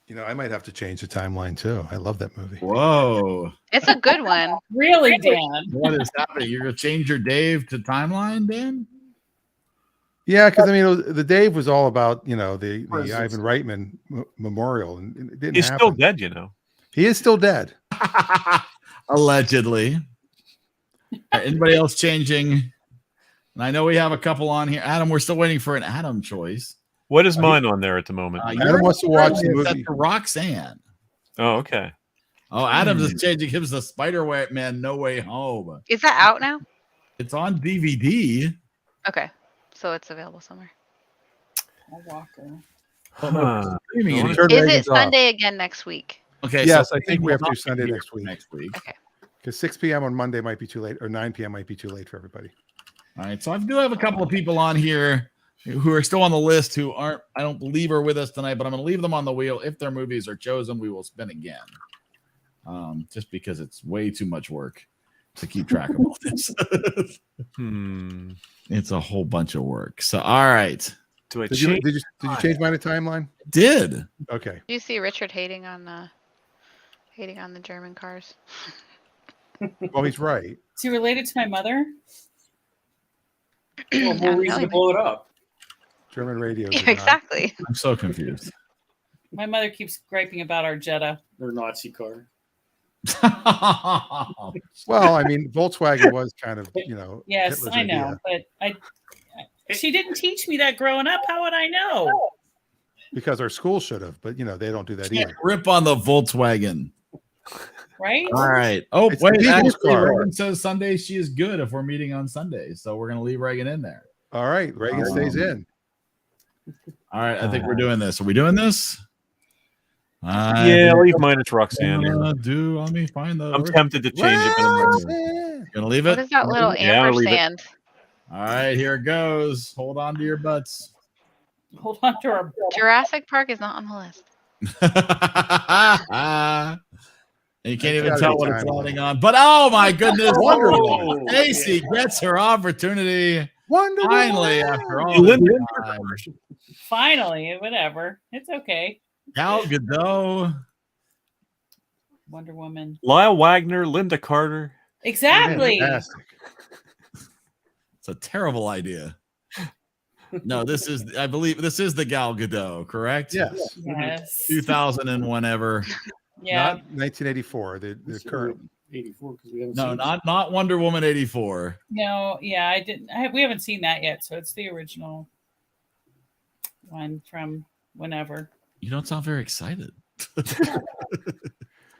You know, I might have to change the timeline too. I love that movie. Whoa. It's a good one. Really, Dan? What is happening? You're gonna change your Dave to timeline, Dan? Yeah, because I mean, the Dave was all about the Presents. Ivan Reitman memorial, and it didn't He's happen. still dead, you know. He is still dead. Allegedly. All right, anybody else changing? And I know we have a couple on here. Adam, we're still waiting for an Adam choice. What is mine on there at the moment? Adam wants to watch the Set movie. for Roxanne. Oh, okay. Oh, Adam's is changing. Gives the Spider-Man No Way Home. Is that out now? It's on DVD. Okay. So it's available somewhere. Walker. Huh. Streaming it. Turn Is Reagan's it off. Sunday again next week? Okay. Yes, so I think we have to do not Sunday here next week. Next week. Okay. Because 6 p.m. on Monday might be too late, or 9 p.m. might be too late for everybody. All right. So I do have a couple of people on here who are still on the list who aren't, I don't believe, are with us tonight, but I'm going to leave them on the wheel. If their movies are chosen, we will spin again. Just because it's way too much work to keep track of all this. It's a whole bunch of work. So, all right. Do I Did you change? change mine to timeline? Did. Okay. Do you see Richard hating on the German cars? Well, he's right. Is he related to my mother? Well, more reason to blow it up. German radio. Exactly. I'm so confused. My mother keeps griping about our Jetta. Their Nazi car. Well, I mean, Volkswagen was kind of, Yes, Hitler's I know, idea. but she didn't teach me that growing up. How would I know? Because our school should have, but they don't do that either. Rip on the Volkswagen. Right? All right. Oh, It's the wait. people's Actually, car. Reagan says Sunday she is good if we're meeting on Sunday. So we're going to leave Reagan in there. All right, Reagan stays in. All right. I think we're doing this. Are we doing this? Yeah, leave mine at Roxanne. Let me find the. I'm tempted to change it, but I'm not. Roxanne. Gonna leave What it. is that little Yeah, I'll leave it. ampersand? All right, here it goes. Hold on to your butts. Hold on to our Jurassic Park is not on the list. And you can't even gotta tell be what it's timeline. landing on. But oh my goodness, Wonder Woman. Stacy gets her opportunity Wonder finally Woman. after all this time. finally, whatever. It's okay. Gal Gadot. Wonder Woman. Lyle Wagner, Linda Carter. Exactly. Fantastic. It's a terrible idea. No, I believe this is the Gal Gadot, correct? Yes. Yes. 2000 and whenever. Yeah. Not 1984. The current. 84 because we haven't No, seen it. not Wonder Woman 84. No, yeah, I didn't. We haven't seen that yet, so it's the original one from whenever. You don't sound very excited.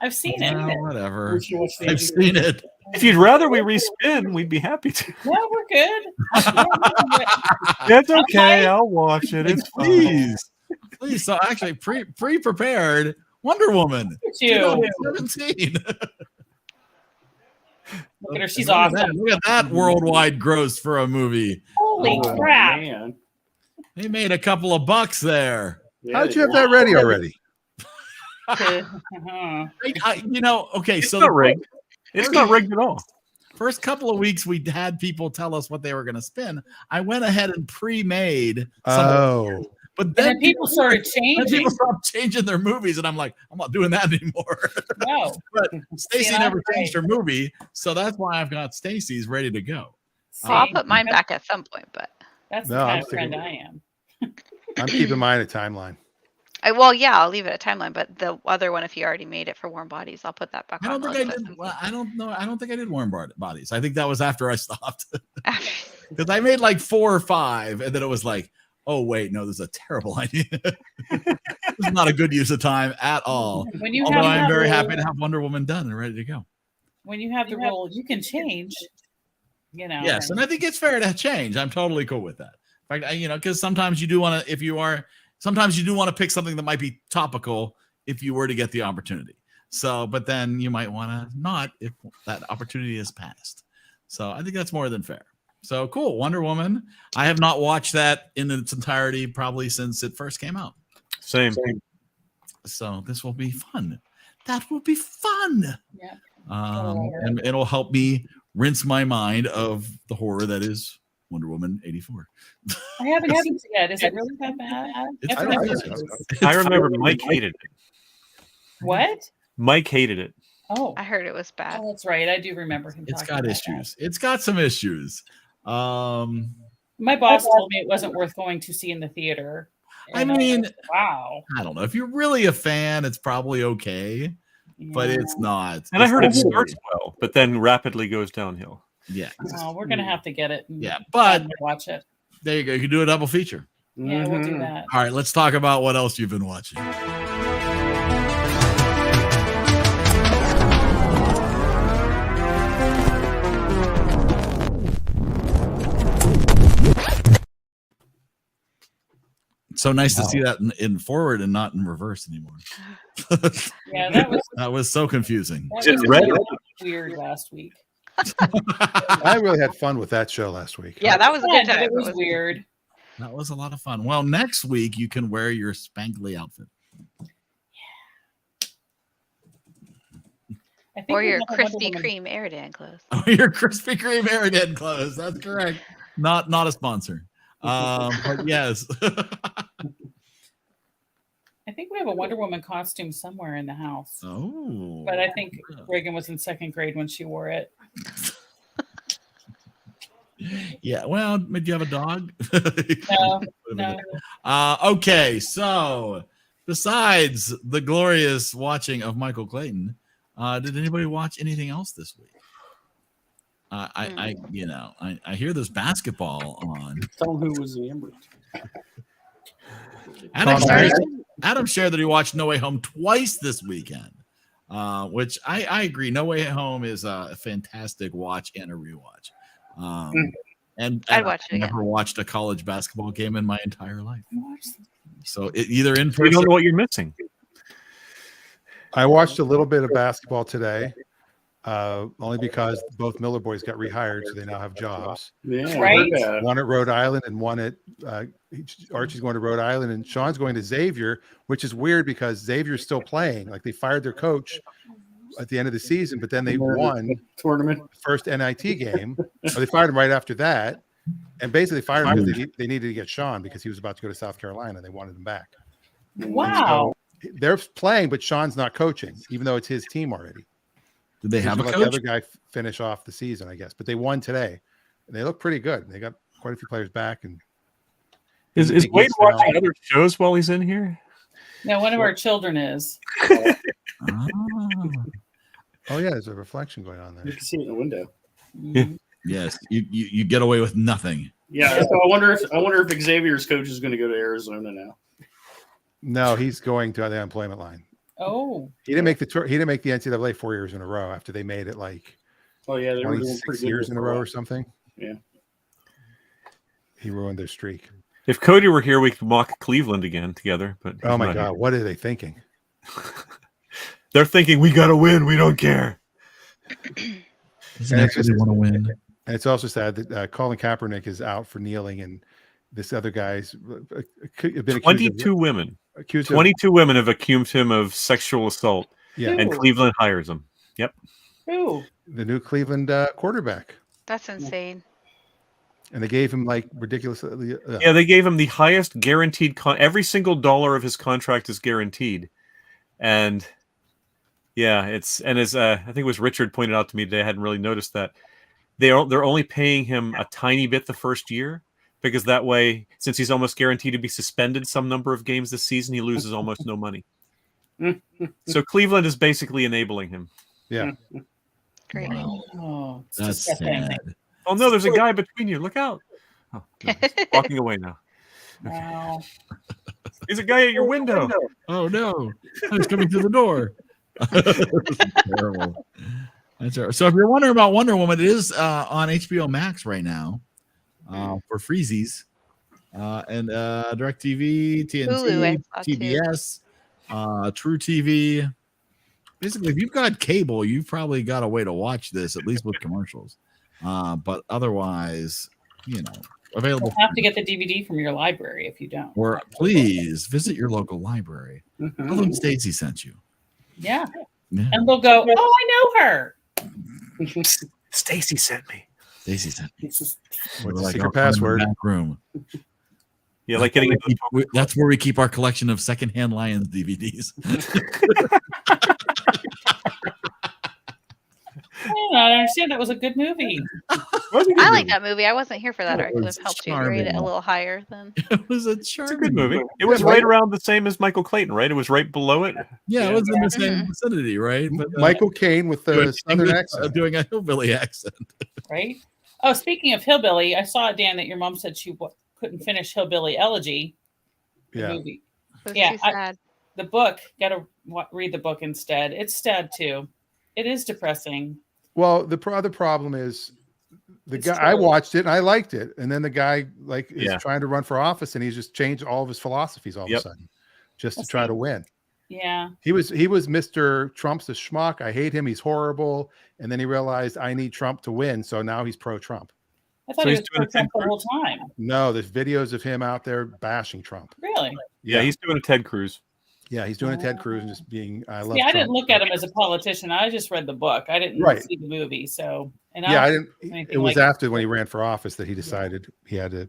I've seen No, it. whatever. We should watch the I've seen it. If you'd rather we respin, we'd be happy to. No, we're good. That's okay. I'll watch it. It's fine. Please. So actually, pre-prepared Wonder Woman, You. 2017. Look at her. She's Look at awesome. that. Look at that worldwide gross for a movie. Holy Oh, crap. man. They made a couple of bucks there. Yeah, How'd you have that ready already? Uh-huh. Okay, It's so not rigged. It's not rigged at all. first couple of weeks we had people tell us what they were going to spin. I went ahead and pre-made some of them. But And then then people started then changing. people stopped changing their movies, and I'm like, I'm not doing that anymore. No. But Stacy See, never that's changed her right. movie, so that's why I've got Stacy's ready to go. Well, I'll See? put mine back at some point, but That's No, the I'm kind of sticking friend with I am. I'm keeping mine a timeline. I'll leave it at timeline. But the other one, if you already made it for Warm Bodies, I'll put that back I on. don't the think I list did. at Well, some I don't know. I don't think I did Warm Bodies. I think that was after I stopped point. because I made like 4 or 5, and then it was like, oh wait, no, this is a terrible idea. This is not a good use of time at all. When you Although have I'm that very role- happy to have Wonder Woman done and ready to go. When you have the role, you can change. You know. Yes, and I think it's fair to change. I'm totally cool with that. In fact, because sometimes you do want to, sometimes you do want to pick something that might be topical if you were to get the opportunity. So, but then you might want to not if that opportunity is passed. So I think that's more than fair. So cool. Wonder Woman. I have not watched that in its entirety probably since it first came out. Same. So this will be fun. That will be fun. Yeah. And it'll help me rinse my mind of the horror that is Wonder Woman 84. I haven't seen it yet. Is it really that bad? I remember Mike hated it. What? Mike hated it. Oh, I heard it was bad. Oh, that's right. I do remember him. It's talking got about issues. It's got some issues. My boss told me it wasn't worth going to see in the theater. I mean, wow. I don't know. If you're really a fan, it's probably okay, but it's not. And I heard it starts well, but then rapidly goes downhill. Yeah. Oh, we're gonna have to get it. Yeah, but watch it. There you go. You can do a double feature. Yeah, we'll do that. All right, let's talk about what else you've been watching. So nice to see that in forward and not in reverse anymore. Yeah, that was so confusing. That was weird last week. I really had fun with that show last week. Yeah, that was a good time. It was weird. That was a lot of fun. Well, next week you can wear your spankly outfit. Or your Krispy Kreme EriDan clothes. Oh, your Krispy Kreme EriDan clothes. That's correct. Not a sponsor. But yes. I think we have a Wonder Woman costume somewhere in the house. Oh. But I think Reagan was in second grade when she wore it. Yeah. Well, did you have a dog? No. Okay. So, besides the glorious watching of Michael Clayton, did anybody watch anything else this week? I hear there's basketball on. Tell them who was the Ember. Adam shared that he watched No Way Home twice this weekend, which I agree. No Way Home is a fantastic watch and a rewatch. And I'd watch it again. Never watched a college basketball game in my entire life. So either in person. You don't know what you're missing. I watched a little bit of basketball today, only because both Miller boys got rehired, so they now have jobs. Yeah, right. One at Rhode Island and one at Archie's going to Rhode Island and Sean's going to Xavier, which is weird because Xavier's still playing. Like they fired their coach at the end of the season, but then they won tournament first NIT game. Or they fired him right after that, and basically fired him because they needed to get Sean because he was about to go to South Carolina. They wanted him back. Wow. So they're playing, but Sean's not coaching, even though it's his team already. Did they have a let coach? the other guy finish off the season, I guess. But they won today, and they look pretty good. They got quite a few players back. And is Wade watching other shows while he's in here? No, one of our children is. Oh yeah, there's a reflection going on there. You can see it in the window. Yeah. Yes, you get away with nothing. Yeah, so I wonder if Xavier's coach is going to go to Arizona now. No, he's going to the unemployment line. Oh, He didn't make the tour. He didn't make the NCAA 4 years in a row after they made it like Oh yeah, they were doing 26 pretty good years in a row or before. something. Yeah. He ruined their streak. If Cody were here, we could mock Cleveland again together. But Oh my he's not God, here. what are they thinking? They're thinking we got to win. We don't care. Doesn't everybody want to win? And it's also sad that Colin Kaepernick is out for kneeling, and this other guy's been 22 women. accused 22 women have accused him of sexual assault, yeah, and Ooh. Cleveland hires him. Yep. who? the new Cleveland quarterback, That's insane. and they gave him like ridiculously. Yeah, they gave him the highest guaranteed. Every single dollar of his contract is guaranteed, and yeah, as I think it was Richard pointed out to me today. I hadn't really noticed that they're only paying him a tiny bit the first year because that way, since he's almost guaranteed to be suspended some number of games this season, he loses almost no money. So Cleveland is basically enabling him. Yeah, Great. Wow, Oh, it's that's disgusting. sad. Oh no, there's a guy between you. Look out! Oh, goodness. Walking away now. Wow. There's a guy at your window. Oh no, he's coming through the door. Terrible. That's terrible. So if you're wondering about Wonder Woman, it is on HBO Max right now for freezies. And DirecTV, Hulu, TNT, I saw too. TBS, True TV. Basically, if you've got cable, you've probably got a way to watch this, at least with commercials. But otherwise, available. You'll have to get the DVD from your library if you don't. Or please visit your local library. Tell them Stacy sent you. Yeah. Yeah. And they'll go, oh, I know her. Stacy sent me. Stacy sent me. What's the secret password? Back room. Yeah, like getting. That's where we keep our collection of secondhand Lions DVDs. I understand that was a good movie. I like that movie. I wasn't here for that. I could have helped you charming. rate it a little higher than. It was a It's a charming good movie. It was right around the same as Michael Clayton, right? It was right below it. Yeah, it was in the same vicinity, right? But, Michael Caine with the southern accent. Doing a hillbilly accent. Right? Oh, speaking of Hillbilly, I saw, Dan, that your mom said she couldn't finish Hillbilly Elegy. The Yeah. movie. It was Yeah, too sad. The book, got to read the book instead. It's sad, too. It is depressing. Well, the other problem is It's guy. true. I watched it and I liked it, and then the guy is Yeah. trying to run for office, and he's just changed all of his philosophies all of a sudden, just to try to win. Yeah. He was Mr. Trump's a schmuck. I hate him. He's horrible. And then he realized I need Trump to win, so now he's pro-Trump. I thought So he he's was doing a pro-Trump the Ted whole time. No, there's videos of him out there bashing Trump. Really? Yeah, he's doing a Ted Cruz. Yeah, he's doing a Ted Cruz and just being. I love. Yeah, I Trump. didn't look at him as a politician. I just read the book. I didn't Right. see the movie. So, and Yeah, I don't didn't. do anything It was like after when he ran for office that he decided he had to.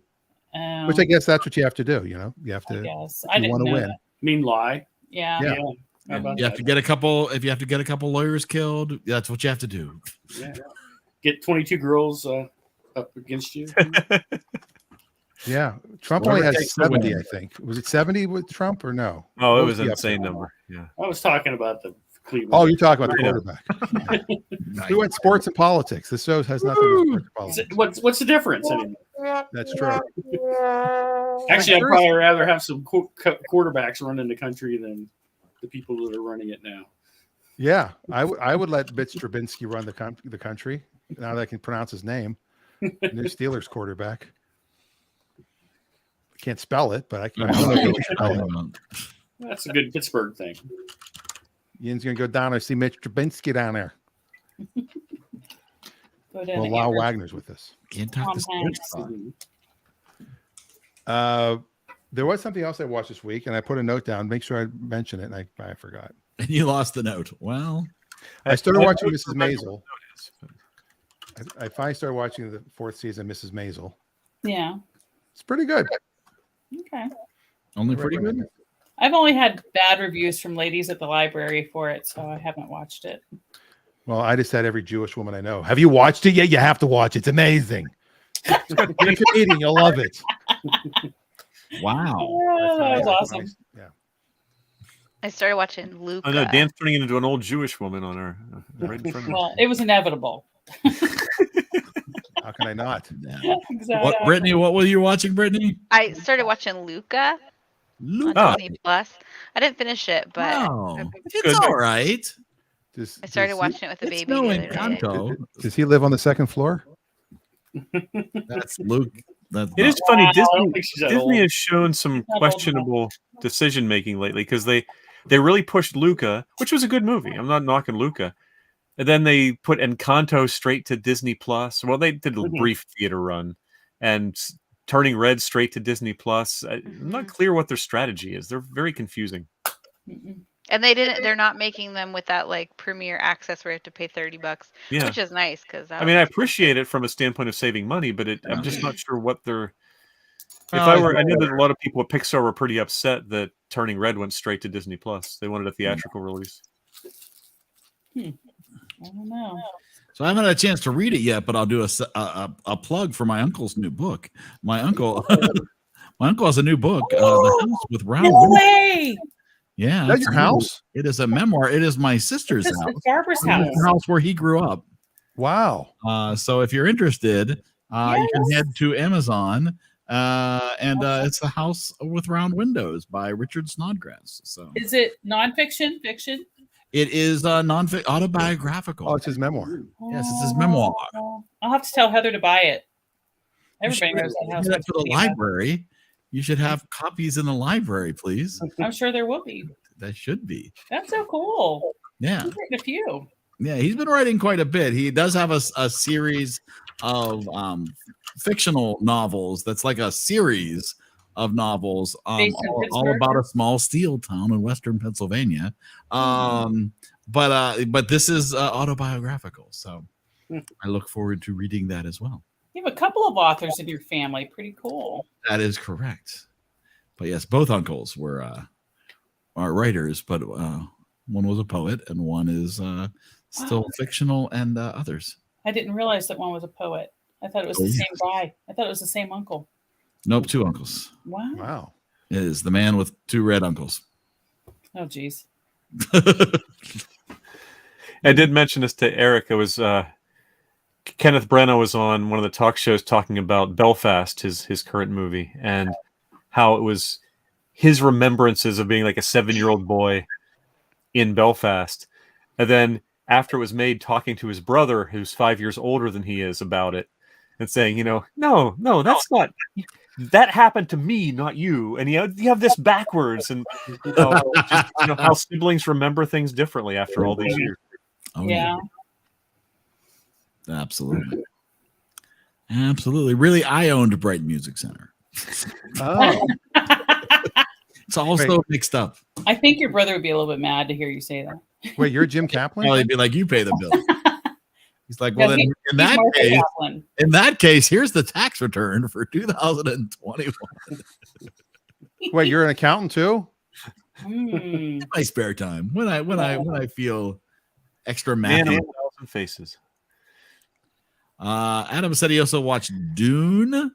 Oh, Which I guess that's what you have to do. You have I to. guess. if I you didn't want to know win. that. Mean lie. Yeah. Yeah. How about You have that? to get a couple. If you have to get a couple lawyers killed, that's what you have to do. Yeah. Get 22 girls up against you. Yeah, Trump Whatever only it has takes to 70. win. I think was it 70 with Trump or no? Oh, What it was the an upset? insane number. Yeah. I was talking about the Cleveland. Oh, you're talking about the I know. quarterback. We went sports and politics. This show has nothing to do with sports and politics. What's the difference anymore? That's true. Actually, I'd probably rather have some quarterbacks running the country than the people that are running it now. Yeah, I would let Mitch Trubinsky run the country. Now that I can pronounce his name, new Steelers quarterback. I can't spell it, but I can. I don't know if you can spell it. That's a good Pittsburgh thing. Ian's gonna go down there see Mitch Trubinsky down there. Go down Well, to Lyle Amherst. Wagner's with us. Can't talk Tom to sports. Hanks. There was something else I watched this week, and I put a note down. Make sure I mention it, and I forgot. And you lost the note. Well, I started watching Mrs. Maisel. I finally started watching the 4th season, Mrs. Maisel. Yeah. It's pretty good. Okay. only pretty good. I've only had bad reviews from ladies at the library for it, so I haven't watched it. Well, I just had every Jewish woman I know. Have you watched it yet? You have to watch it. It's amazing. If you're eating, you'll love it. Wow. Oh, that was awesome. Yeah. I started watching Luca. Oh no, Dan's turning into an old Jewish woman on her right in front of her. Well, it was inevitable. How can I not? Yeah. Exactly. What, Brittany? What were you watching, Brittany? I started watching Luca on Oh. Disney Plus. I didn't finish it, but Oh, it's good. all right. I started watching it with the It's baby. no the other day. Encanto. Does he live on the 2nd floor? That's Luke. That's It is not- funny. I don't think she's that Disney old. has shown some Not old questionable decision making lately because they really pushed Luca, which was a good movie. I'm not knocking Luca. And then they put Encanto straight to Disney Plus. Well, they did a brief theater run, and Turning Red straight to Disney Plus. I'm not clear what their strategy is. They're very confusing. Mm-mm. And they're not making them with that like premiere access where you have to pay $30, Yeah. which is nice because I mean, I appreciate it from a standpoint of saving money, but I'm just not sure what they're. If I knew that a lot of people at Pixar were pretty upset that Turning Red went straight to Disney Plus. They wanted a theatrical release. I don't know. So I haven't had a chance to read it yet, but I'll do a plug for my uncle's new book. My uncle, my uncle has a new book, The House with Round No Windows. way! Yeah, Is that your house? It is a memoir. It is my sister's This house. is Barbara's house. The house where he grew up. Wow. So if you're interested, you can head to Amazon It's The House with Round Windows by Richard Snodgrass. So Is it nonfiction, fiction? it is autobiographical. Oh, it's his memoir. Yes, it's his memoir. I'll have to tell Heather to buy it. You Everybody should knows that house. give that to the library. You should have copies in the library, please. I'm sure there will be. That should be. That's so cool. Yeah. He's written a few. Yeah, he's been writing quite a bit. He does have a series of fictional novels that's like a series of novels all about a small steel town in western Pennsylvania. But this is autobiographical, so I look forward to reading that as well. You have a couple of authors in your family. Pretty cool. That is correct. But yes, both uncles were are writers, but one was a poet and one is still fictional, and others. I didn't realize that one was a poet. I thought it was the same guy. I thought it was the same uncle. Nope, 2 uncles. Wow. It is the man with 2 red uncles. Oh, geez. I did mention this to Eric. It was Kenneth Branagh was on one of the talk shows talking about Belfast, his current movie, and how it was his remembrances of being like a 7-year-old boy in Belfast. And then after it was made, talking to his brother, who's 5 years older than he is, about it, and saying, no, that's not, that happened to me, not you. And you have this backwards, and how siblings remember things differently after all these years. Oh, yeah. Absolutely. Really, I owned Bright Music Center. Oh. It's also mixed up. I think your brother would be a little bit mad to hear you say that. Wait, you're Jim Kaplan? Well, he'd be like, you pay the bill. He's like, well, then in that case, here's the tax return for 2021. Wait, you're an accountant too? In my spare time, when I feel extra math. Man of 1,000 faces. Adam said he also watched Dune. He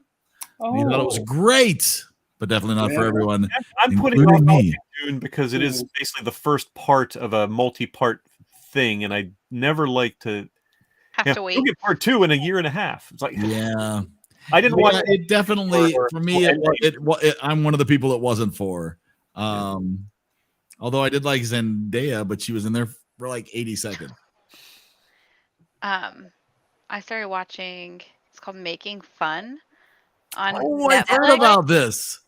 thought it was great, but definitely not for everyone. I'm putting it on Dune because it is basically the first part of a multi-part thing, and I never like to have to wait. You'll get part 2 in a year and a half. It's like, yeah, I didn't want it. Definitely for me, I'm one of the people it wasn't for. Although I did like Zendaya, but she was in there for like 80 seconds. I started watching. It's called Making Fun on Netflix. I've heard about this.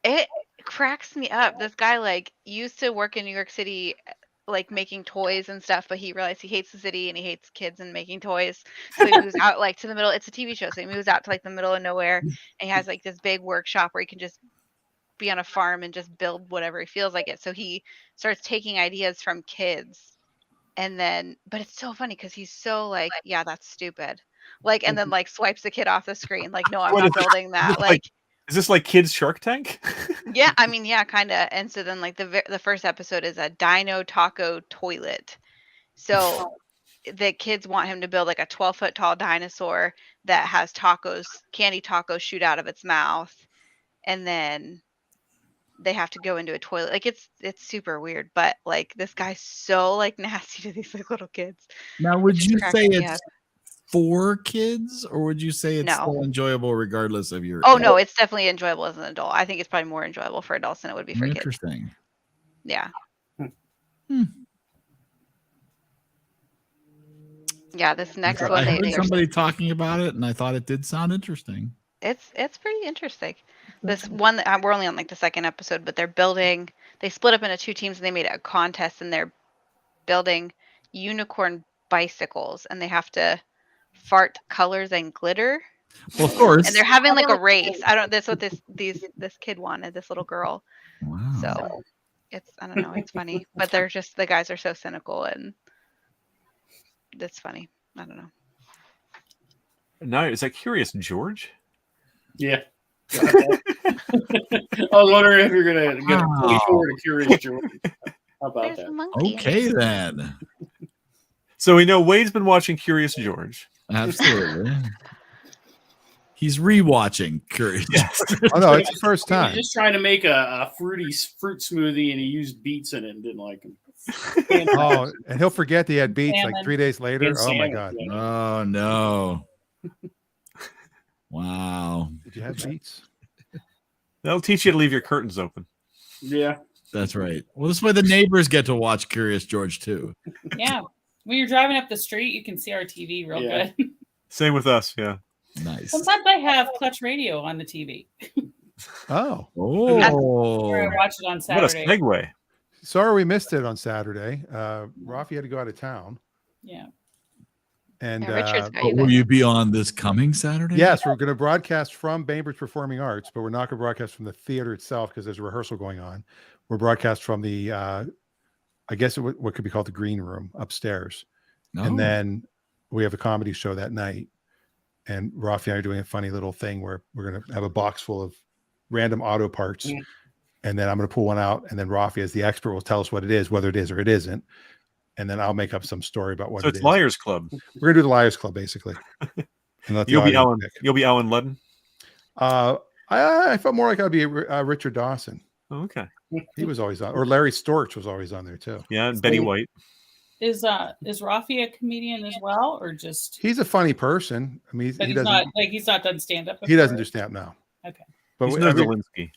It cracks me up. This guy used to work in New York City, making toys and stuff, but he realized he hates the city and he hates kids and making toys. So he moves out to the middle. It's a TV show, so he moves out to the middle of nowhere, and he has this big workshop where he can just be on a farm and just build whatever he feels like it. So he starts taking ideas from kids, but it's so funny because he's so yeah, that's stupid. And then swipes the kid off the screen. No, I'm not building that. Is this like Kids Shark Tank? Yeah, I mean, yeah, kind of. And so then the first episode is a dino taco toilet. So the kids want him to build a 12-foot tall dinosaur that has candy tacos shoot out of its mouth. And then they have to go into a toilet. It's super weird, but this guy's so nasty to these little kids. Now, would you say it's for kids, or would you say it's still enjoyable regardless of your? Oh no, it's definitely enjoyable as an adult. I think it's probably more enjoyable for adults than it would be for kids. Interesting. Yeah. Yeah, this next one. I heard somebody talking about it, and I thought it did sound interesting. It's pretty interesting. This one that we're only on the second episode, but they're building. They split up into 2 teams, and they made a contest, and they're building unicorn bicycles, and they have to fart colors and glitter. Well, of course. And they're having a race. That's what this kid wanted, this little girl. Wow. So I don't know, it's funny. But they're just, the guys are so cynical, and it's funny. I don't know. No, is that Curious George? Yeah. I was wondering if you're gonna get forward to Curious George. How about that? Okay, then. So we know Wade's been watching Curious George. Absolutely. He's rewatching Curious. Yes. Oh no, it's the first time. He's just trying to make a fruit smoothie, and he used beets in it and didn't like them. Oh, and he'll forget he had beets 3 days later. Oh my god. Oh no. Wow. Did you have beets? That'll teach you to leave your curtains open. Yeah. That's right. Well, this way the neighbors get to watch Curious George too. Yeah. When you're driving up the street, you can see our TV real good. Same with us. Yeah. Nice. Sometimes I have Clutch Radio on the TV. Oh. Or I watch it on What a Saturday. segue. Sorry we missed it on Saturday. Rafi had to go out of town. Yeah. And Richard's got But you will guys. you be on this coming Saturday? yes, we're going to broadcast from Bainbridge Performing Arts, but we're not going to broadcast from the theater itself because there's a rehearsal going on. We're broadcast from the, I guess what could be called the green room upstairs. Oh. And then we have a comedy show that night. And Rafi and I are doing a funny little thing where we're going to have a box full of random auto parts. And then I'm going to pull one out. And then Rafi, as the expert, will tell us what it is, whether it is or it isn't. And then I'll make up some story about what So it it's is. Liars Club. We're going to do the Liars Club, basically. And let the You'll be audience Alan. pick. You'll be Alan Ludden. I felt more like I'd be Richard Dawson. Oh, okay. He was always on, or Larry Storch was always on there too. Yeah, and Betty White. Is Rafi a comedian as well, or just? He's a funny person. I mean, But he he's doesn't. not like he's not done stand up. He doesn't do stand up now. Okay. But He's we- no I mean, Zelensky.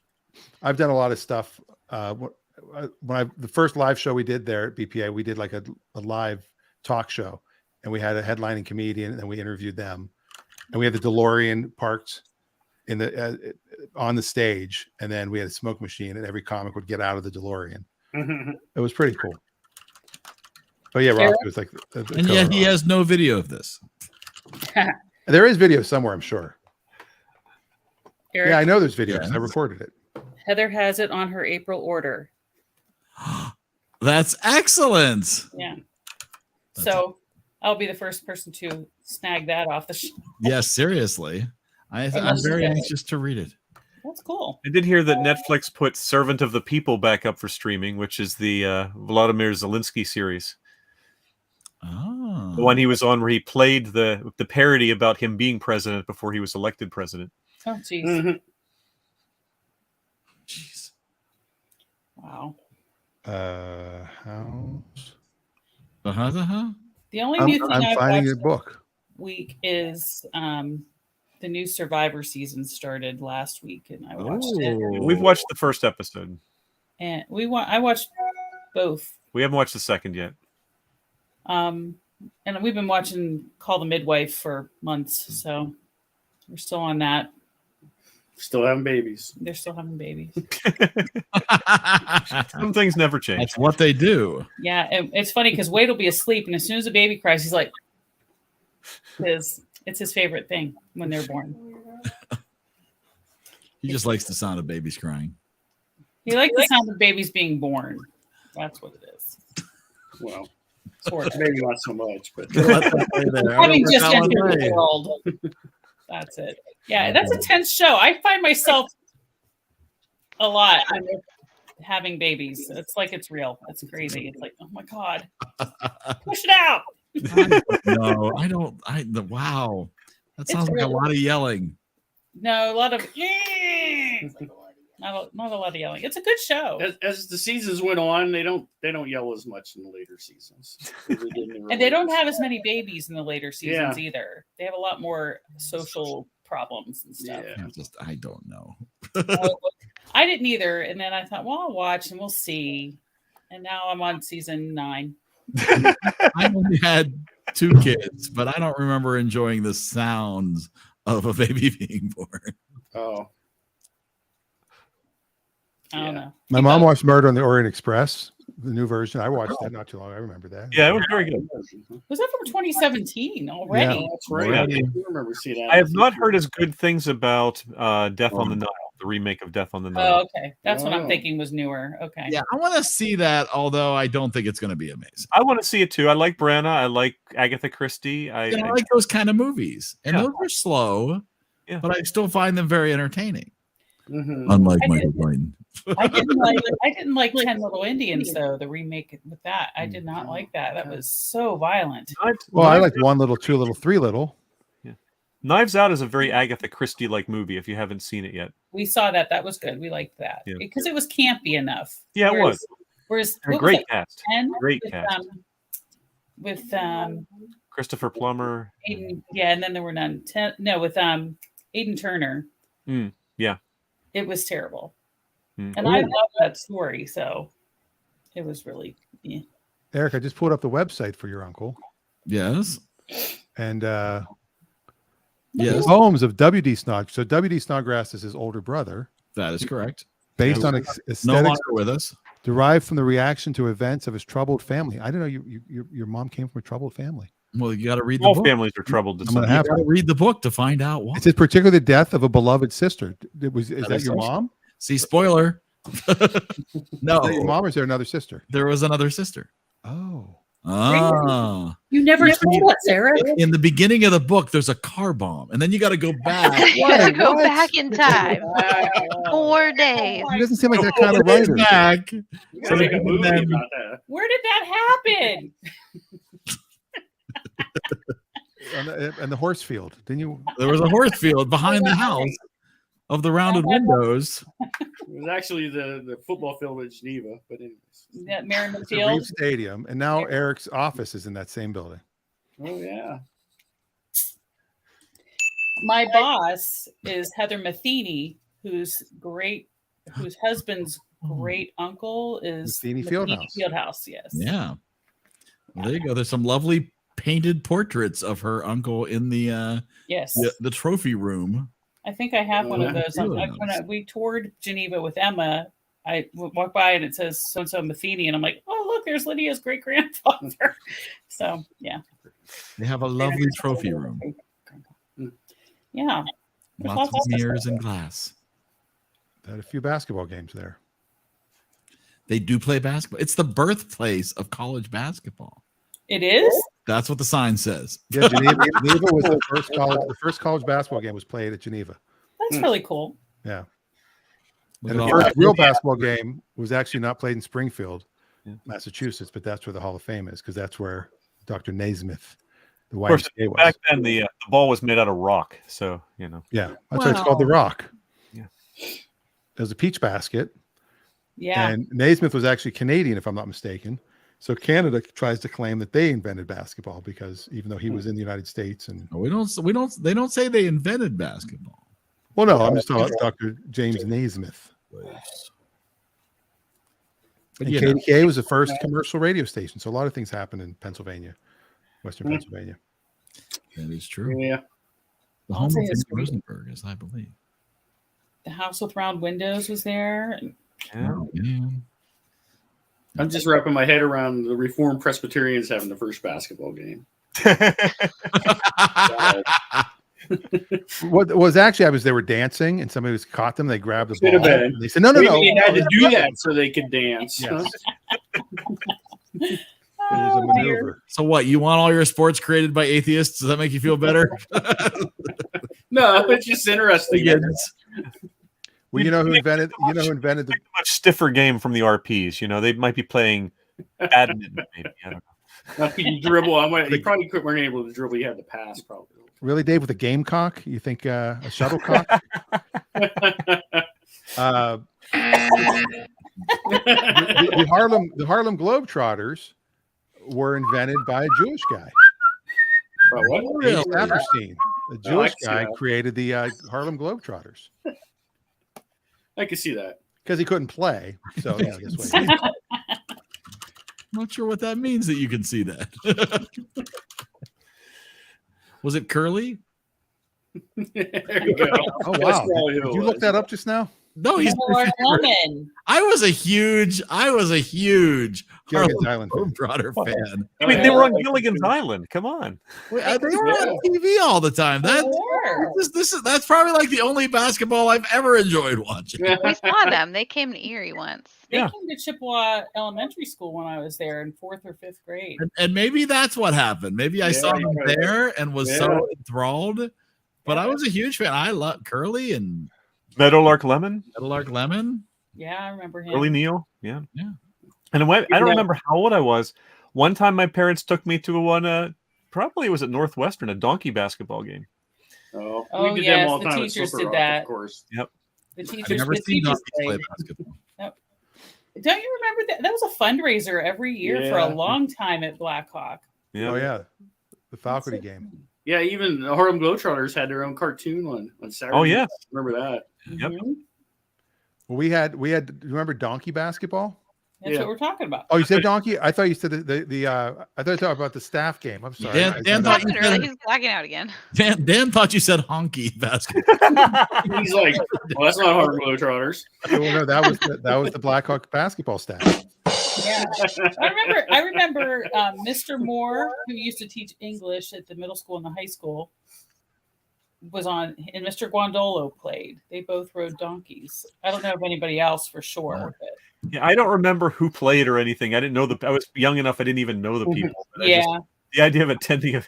I've done a lot of stuff. The first live show we did there at BPA, we did like a live talk show, and we had a headlining comedian, and we interviewed them, and we had the DeLorean parked in the on the stage, and then we had a smoke machine, and every comic would get out of the DeLorean. It was pretty cool. But yeah, Rocky was like, And yet he has no video of this. There is video somewhere, I'm sure. Eric, Yeah, I know there's video. 'Cause Yeah. I recorded it. Heather has it on her April order. That's excellent. Yeah. So I'll be the first person to snag that off the. Yes, seriously. I'm very anxious to read it. That's cool. I did hear that Netflix put Servant of the People back up for streaming, which is the Vladimir Zelensky series. Oh. The one he was on where he played the parody about him being president before he was elected president. Oh, jeez. Jeez. Wow. House. The only new thing I'm I've finding watched a book. week is the new Survivor season started last week, and I watched it. We've watched the first episode. And I watched both. We haven't watched the second yet. And we've been watching Call the Midwife for months, so we're still on that. Still having babies. They're still having babies. Some things never change. That's what they do. Yeah, and it's funny because Wade will be asleep, and as soon as a baby cries, he's like, "Because it's his favorite thing when they're born." He just likes the sound of babies crying. He likes the sound of babies being born. That's what it is. Well, Sort of. maybe not so much, but Having just entered the world. That's it. Yeah, that's a tense show. I find myself a lot when they're having babies. It's like it's real. It's crazy. It's like, oh my God, push it out. No, I don't. Wow. That sounds like a lot of yelling. No, a lot of not a lot of yelling. It's a good show. as the seasons went on, they don't yell as much in the later seasons. And they don't have as many babies in the later seasons either. They have a lot more social problems and stuff. Yeah. I don't know. I didn't either. And then I thought, well, I'll watch and we'll see. And now I'm on season 9. I only had 2 kids, but I don't remember enjoying the sounds of a baby being born. Oh. I don't know. My mom watched Murder on the Orient Express, the new version. I watched that not too long. I remember that. Yeah, it was very good. Was that from 2017 already? Yeah. That's right. I do remember seeing that. I have not heard as good things about Death on the Nile, the remake of Death on the Nile. Oh, okay. That's what I'm thinking was newer. Okay. Yeah, I want to see that, although I don't think it's going to be amazing. I want to see it too. I like Branagh. I like Agatha Christie. I like those kind of movies. And those are slow, but I still find them very entertaining. Mm-hmm. Unlike Michael Clayton. I didn't like 10 Little Indians though, the remake with that. I did not like that. That was so violent. Well, I like 1 Little, 2 Little, 3 Little. Yeah. Knives Out is a very Agatha Christie like movie if you haven't seen it yet. We saw that. That was good. We liked that because it was campy enough. Yeah, it was. Whereas A great cast. 10 Great with, cast. With Christopher Plummer. Aiden, and then there were none. 10, no, with Aiden Turner. Yeah. It was terrible. Mm. And I love that story, so it was really Eric, I just pulled up the website for your uncle. Yes. And yes, poems of W.D. Snodgrass. So W.D. Snodgrass is his older brother. that is correct. Based on No aesthetics longer with us. derived from the reaction to events of his troubled family. I didn't know your mom came from a troubled family. Well, you got to read the All book. families are troubled to I'm gonna some have You got to read the book to find out why. It says particularly the death of a beloved sister. Is that is your also- mom? See, spoiler. No, Is that your mom or is there another sister? there was another sister. Oh. Ah. You never told us, Eric. In the beginning of the book, there's a car bomb, and then you got to go back. You gotta go back in time. 4 days. He doesn't seem like that kind of writer. Back. You gotta make a and movie then- about that. Where did that happen? And the horse field. Didn't you? There was a horse field behind the house of the rounded windows. It was actually the football field at Geneva, but anyways. That Merriman It's a Field. Reeve Stadium. And now Eric's office is in that same building. Oh yeah. My boss is Heather Matheny, whose husband's great uncle is Matheny Fieldhouse. Fieldhouse, yes. Yeah. Well, there you go. There's some lovely painted portraits of her uncle in the Yes. the trophy room. I think I have one of those. When we toured Geneva with Emma, I walked by and it says so and so Matheny, and I'm like, oh look, there's Lydia's great grandfather. So yeah, They have a lovely trophy room. Yeah, there's Lots of stuff mirrors there. and glass. Had a few basketball games there. They do play basketball. It's the birthplace of college basketball. It is. That's what the sign says. Yeah, Geneva was the first college. The first college basketball game was played at Geneva. That's really cool. Yeah. Look And at the all first that. real basketball game was actually not played in Springfield, Massachusetts, but that's where the Hall of Fame is because that's where Dr. Naismith, the Of course, YMCA was. back then the ball was made out of rock, so Yeah, that's why it's called the Rock. Yeah. It was a peach basket. Yeah. And Naismith was actually Canadian, if I'm not mistaken. So Canada tries to claim that they invented basketball because even though he was in the United States and they don't say they invented basketball. well, no, I'm just talking about Dr. James Naismith. But And you know. KDK was the first commercial radio station. So a lot of things happened in Pennsylvania, Western Pennsylvania. That is true. Yeah. The I'll home say of it's Tim Rosenberg, as I believe. The house with round windows was there. Oh, yeah. I'm just wrapping my head around the Reformed Presbyterians having the first basketball game. What was actually they were dancing and somebody was caught them. They grabbed the Could have ball. been. And they said, no. Maybe they had to do that so they could dance. Yes. It was a Oh, dear. maneuver. So what? You want all your sports created by atheists? Does that make you feel better? No, it's just interesting. Well, you know who invented the much stiffer game from the RPs. You know, they might be playing badminton. Maybe I don't know. You dribble. You probably weren't able to dribble. You had to pass, probably. really Dave with a gamecock? You think a shuttlecock? The Harlem Globetrotters were invented by a Jewish guy. What? Really? Saperstein, a Jewish see guy, that. created the Harlem Globetrotters I can see that. because he couldn't play. So yeah, that's what he did. Not sure what that means that you can see that. Was it Curly? There you go. Oh That's wow! probably Did who it you look was. that up just now? No, he's Lord Lemon. I was a huge Gilligan's Island fan. Globetrotter fan. I mean, they were on Gilligan's Island. Come on. They were on TV all the time. That's probably like the only basketball I've ever enjoyed watching. We saw them. They came to Erie once. They Yeah. came to Chippewa Elementary School when I was there in 4th or 5th grade. And maybe that's what happened. Maybe I saw them right. there and was Yeah. so enthralled. But I was a huge fan. I love Curly and Meadowlark Lemon, Meadowlark Lemon. Yeah, I remember him. Early Neal. Yeah. Yeah. And I don't remember how old I was. One time my parents took me to one, probably it was at Northwestern, a donkey basketball game. Oh, Oh, we did yes, them all the the time at teachers Slipper did Rock, that. of course. Yep. The I've teachers, never the seen teachers donkeys play played. basketball. Don't you remember that? That was a fundraiser every year for a Yeah. long time at Blackhawk. Yeah. Oh yeah, the Falcony game. Yeah, even the Harlem Globetrotters had their own cartoon on Saturday. Oh, yeah. Remember that? Yep. Mhm. we had. Remember donkey basketball? That's what we're talking about. Oh, you said donkey? I thought you said the. I thought you talking about the staff game. I'm sorry. Dan thought you said, he's blacking out again. Dan thought you said honky basketball. He's like, well, that's not hard Globetrotters. Well, no, that was the Blackhawk basketball staff. Yeah, I remember Mr. Moore, who used to teach English at the middle school and the high school, was on, and Mr. Guandolo played. They both rode donkeys. I don't know of anybody else for sure. But. Yeah, I don't remember who played or anything. I didn't know I was young enough. I didn't even know the people. Yeah. The idea of attending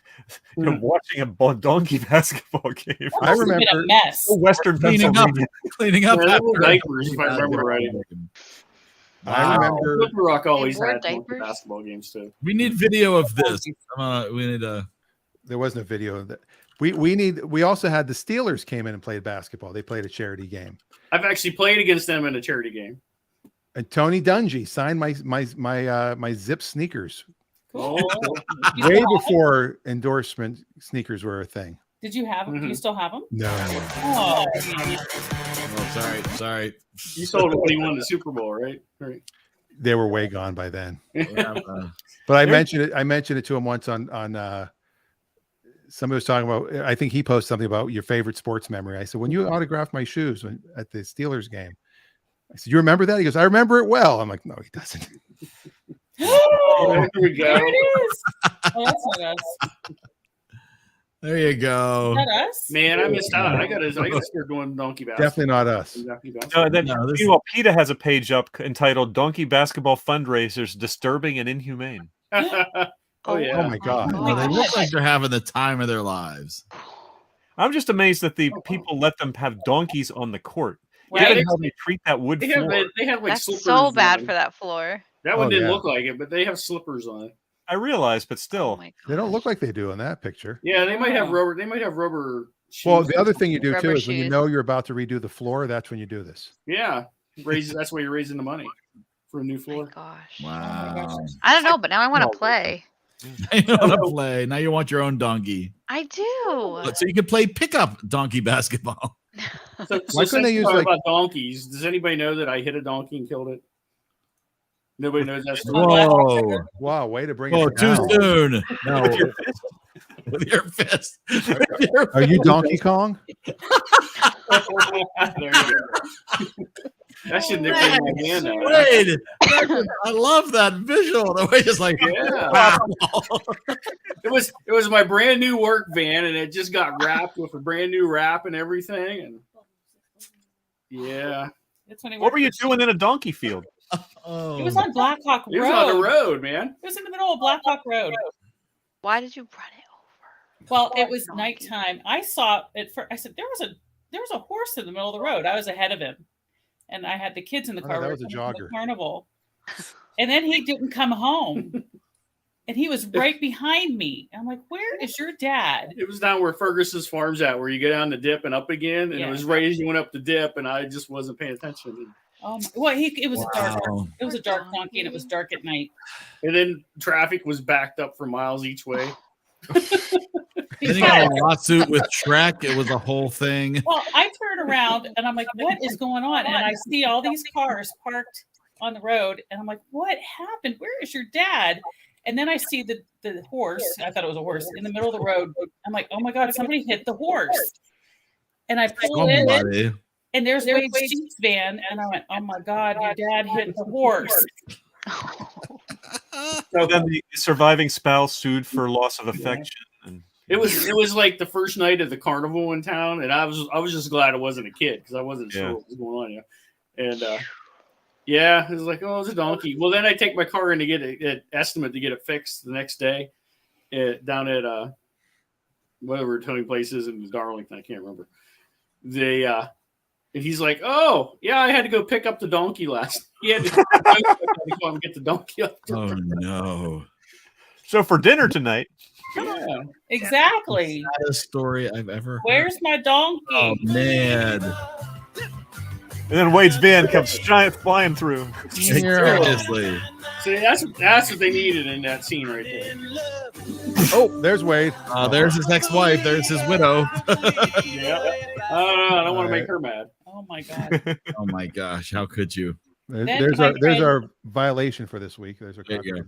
watching a donkey basketball game. I remember a mess. Western cleaning up diapers, if I remember right. I remember Little Rock always wore had diapers? basketball games too. We need video of this. We need a. There was no video of that. We also had the Steelers came in and played basketball. They played a charity game. I've actually played against them in a charity game. And Tony Dungy signed my Zip sneakers Oh, way before endorsement sneakers were a thing. Did you have them? Do you still have them? No. Oh, Sorry. you sold it when you won the Super Bowl, right? Right. They were way gone by then. Uh, But I mentioned it to him once on somebody was talking about, I think he posted something about your favorite sports memory. I said, when you autographed my shoes at the Steelers game, I said, you remember that? He goes, I remember it well. I'm like, no, he doesn't. Oh, there we go. there it is. Oh, that's not us. There you go. Is that us? Man, I missed out. I got to start doing donkey basketball. Definitely not us. Meanwhile, PETA has a page up entitled "Donkey Basketball Fundraisers Disturbing and Inhumane." Oh yeah. Oh my God. Well, they look like they're having the time of their lives. I'm just amazed that the people let them have donkeys on the court. Right. Given how they treat that wood They floor. have like That's slippers. so bad on. for that floor. That one Oh, didn't yeah. look like it, but they have slippers on it. I realize, but Oh still. my They don't gosh. look like they do in that picture. Yeah, they might have rubber. They might have rubber. Shoes. Well, the other thing you do too Rubber is when you shoes. know you're about to redo the floor, that's when you do this. Yeah, that's why you're raising the money for a new Oh floor. my gosh. Wow. I don't know, but now I want to play. You want to play. Now you want your own donkey. I do. So you can play pickup donkey basketball. So Why couldn't they use like about donkeys? Does anybody know that I hit a donkey and killed it? Nobody knows that story. Whoa. wow, way to bring Oh, it too down. soon. No. With your fist. Are you Donkey Kong? There you go. That should nickname my hand now. Wait, I love that visual. The way it's like, Yeah. wow. It was my brand new work van, and it just got wrapped with a brand new wrap and everything. And yeah, That's when he What were you worked for- doing in a donkey field? Oh. It was on Blackhawk Road. it was on the road, man. It was in the middle of Blackhawk Road. Why did you run it over? Well, it was Donkey. nighttime. I saw it. I said there was a horse in the middle of the road. I was ahead of him, and I had the kids in the Oh, car. that We was a were coming from the jogger. carnival, and then he didn't come home, and he was right behind me. I'm like, "Where is your dad?" It was down where Fergus's farm's at, where you go down the dip and up again, and Yeah. it was right as you went up the dip, and I just wasn't paying attention. Well, it was a dark. Wow. It was a dark donkey, and it was dark at night. And then traffic was backed up for miles each way. Then he got a lawsuit with Shrek. It was a whole thing. Well, I turn around and I'm like, "What is going on?" And I see all these cars parked on the road, and I'm like, "What happened? Where is your dad?" And then I see the horse. I thought it was a horse in the middle of the road. I'm like, "Oh my God, somebody hit the horse!" And I pull in, Somebody. and there's Wade's Jeep's van, and I went, "Oh my God, your dad hit the horse." So then the surviving spouse sued for loss of affection. And It was like the first night of the carnival in town, and I was just glad it wasn't a kid because I wasn't sure what was going on. Yeah, and yeah, it was like, oh, it's a donkey. Well, then I take my car in to get an estimate to get it fixed the next day, down at whatever Tony Place is in Darlington. I can't remember. And he's like, oh yeah, I had to go pick up the donkey last. He had to go and get the donkey up. Oh no! so for dinner tonight, Yeah. Exactly. Saddest story I've ever heard. Where's my donkey? Oh man! And then Wade's van comes flying through. Seriously. See, that's what they needed in that scene right there. Oh, there's Wade. There's his ex-wife. There's his widow. Yeah. I don't want to make her mad. Oh my god. Oh my gosh, how could you? There's our violation for this week. There's our There you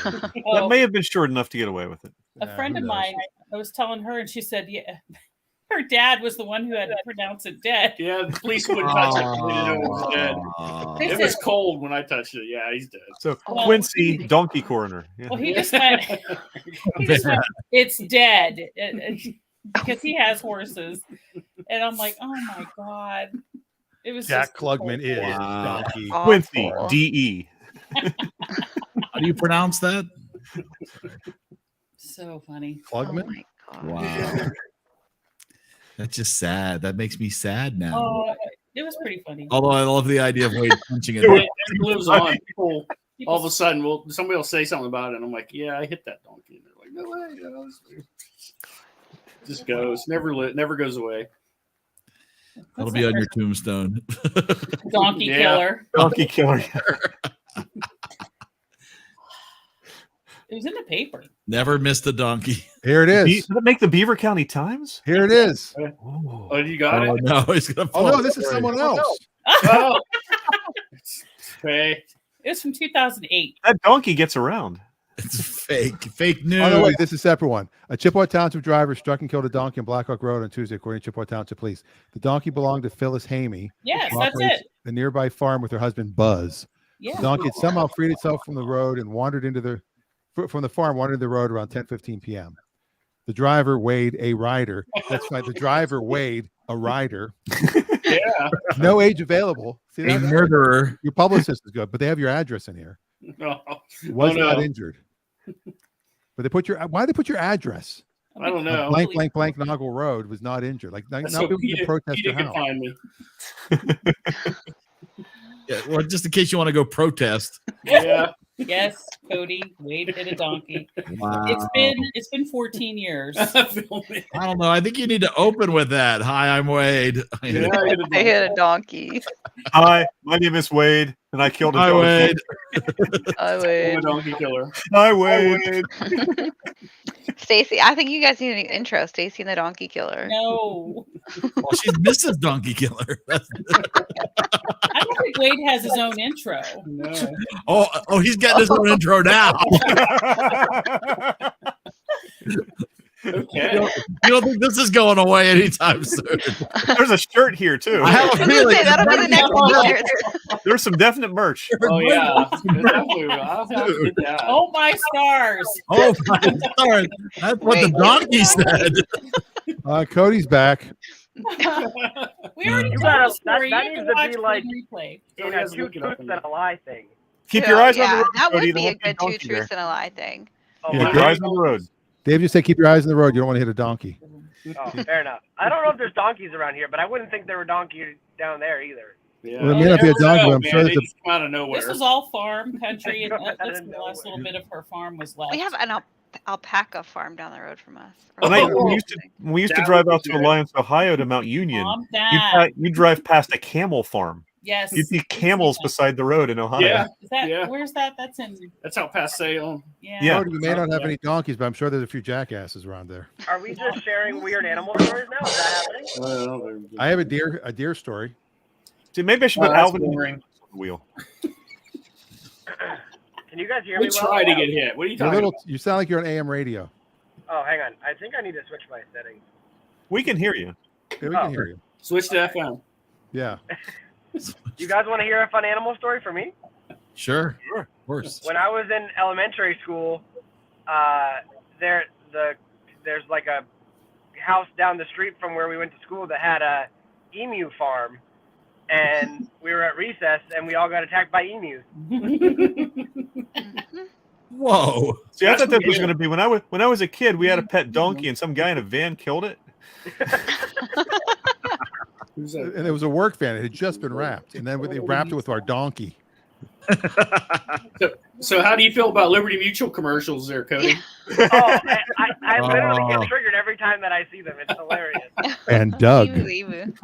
That may have been short enough to get away with it. A friend of mine, I was telling her, and she said, yeah, her dad was the one who had to pronounce it dead. Yeah, the police wouldn't touch it. They didn't know it was dead. It was cold when I touched it. Yeah, he's dead. So Quincy, donkey coroner. Yeah. Well, he just went, it's dead. Because he has horses. And I'm like, oh my God. It was Jack just Klugman is donkey. Quincy, D.E. How do you pronounce that? so funny. Klugman? Oh my God. Wow. That's just sad. That makes me sad now. Oh, it was pretty funny. Although I love the idea of Wade punching it. It lives on. People, all of a sudden, somebody will say something about it, and I'm like, yeah, I hit that donkey. And they're like, no way. No, just goes. Never goes away. That'll be on your tombstone. Donkey killer. Donkey killer. It was in the paper. Never missed a donkey. Here it is. Did it make the Beaver County Times? Here it is. Oh, you got it? No, he's gonna Oh no, this is someone else. Oh. Okay. It was from 2008. That donkey gets around. It's fake news. Oh no, wait, this is a separate one. A Chippewa Township driver struck and killed a donkey on Blackhawk Road on Tuesday, according to Chippewa Township Police. The donkey belonged to Phyllis Hamey. Yes, who that's operates it. a nearby farm with her husband Buzz. Yeah. The donkey had somehow freed itself from the road and wandered into the farm the road around 10:15 p.m. The driver, Wade, a rider. That's right. The driver, Wade, a rider. Yeah. No age available. See, A murderer. Your publicist is good, but they have your address in here. Oh, Was not injured. But they put why they put your address? I don't know. Blank Noggle Road was not injured. Like now So people can protest Peter your can house. find me. Yeah, well, just in case you want to go protest. Yeah. Yes, Cody, Wade hit a donkey. Wow. It's been 14 years. I don't know. I think you need to open with that. Hi, I'm Wade. I hit a donkey. Hi, my name is Wade, and I killed a Hi, donkey. Wade. Hi, I'm a Wade. donkey killer. Hi, Wade. Stacy, I think you guys need an intro. Stacy and the Donkey Killer. No. Well, she's Mrs. Donkey Killer. I don't think Wade has his own intro. No. Oh, he's getting his own intro now. Okay. You don't think this is going away anytime soon? There's a shirt here too. I have a feeling That'll be the next t-shirt. There's some definite merch. Oh yeah. Definitely. I'll have to get that. Oh my stars. Oh my God. That's what the donkey said. Cody's back. We already You told gotta, the story. that You needs have to watch be the like replay. in a two truths and a lie thing. Keep your eyes on the Yeah, road. that Cody, would there be a won't good donkey two there. truths and a lie thing. Oh, Keep my your eyes God. on the road. Dave just said, keep your eyes on the road. You don't want to hit a donkey. Oh, fair enough. I don't know if there's donkeys around here, but I wouldn't think there were donkeys down there either. Yeah. Well, it may not be a donkey, but I'm sure they there's a just come out of nowhere. This was all farm country, and Out that's of the last little bit of her farm was left. We have an alpaca farm down the road from us. And when we used to That drive would out be to good. Alliance, Ohio to Mount Union, Calm down. you drive past a camel farm. Yes. You'd see camels beside the road in Ohio. Yeah. Is that, Yeah. Where's that? That's in. That's out past Salem. Yeah. Yeah. Cody, we may not have any donkeys, but I'm sure there's a few jackasses around there. Are we just sharing weird animal stories now? Is that happening? Well, I have a deer story. See, maybe I should put that's Alvin boring. on the wheel. Can you guys hear We me well? try to get hit. What are you talking about? You sound like you're on AM radio. Oh, hang on. I think I need to switch my settings. We can hear you. Yeah, we can hear you. Switch to FM. Yeah. You guys want to hear a fun animal story for me? Sure. Of course. When I was in elementary school, there's like a house down the street from where we went to school that had a emu farm, and we were at recess and we all got attacked by emus. Whoa. See, I thought that was going to be when I was a kid. We had a pet donkey, and some guy in a van killed it. And it was a work van. It had just been wrapped, and then they wrapped it with our donkey. So how do you feel about Liberty Mutual commercials there, Cody? Oh, I literally get triggered every time that I see them. It's hilarious. And Doug.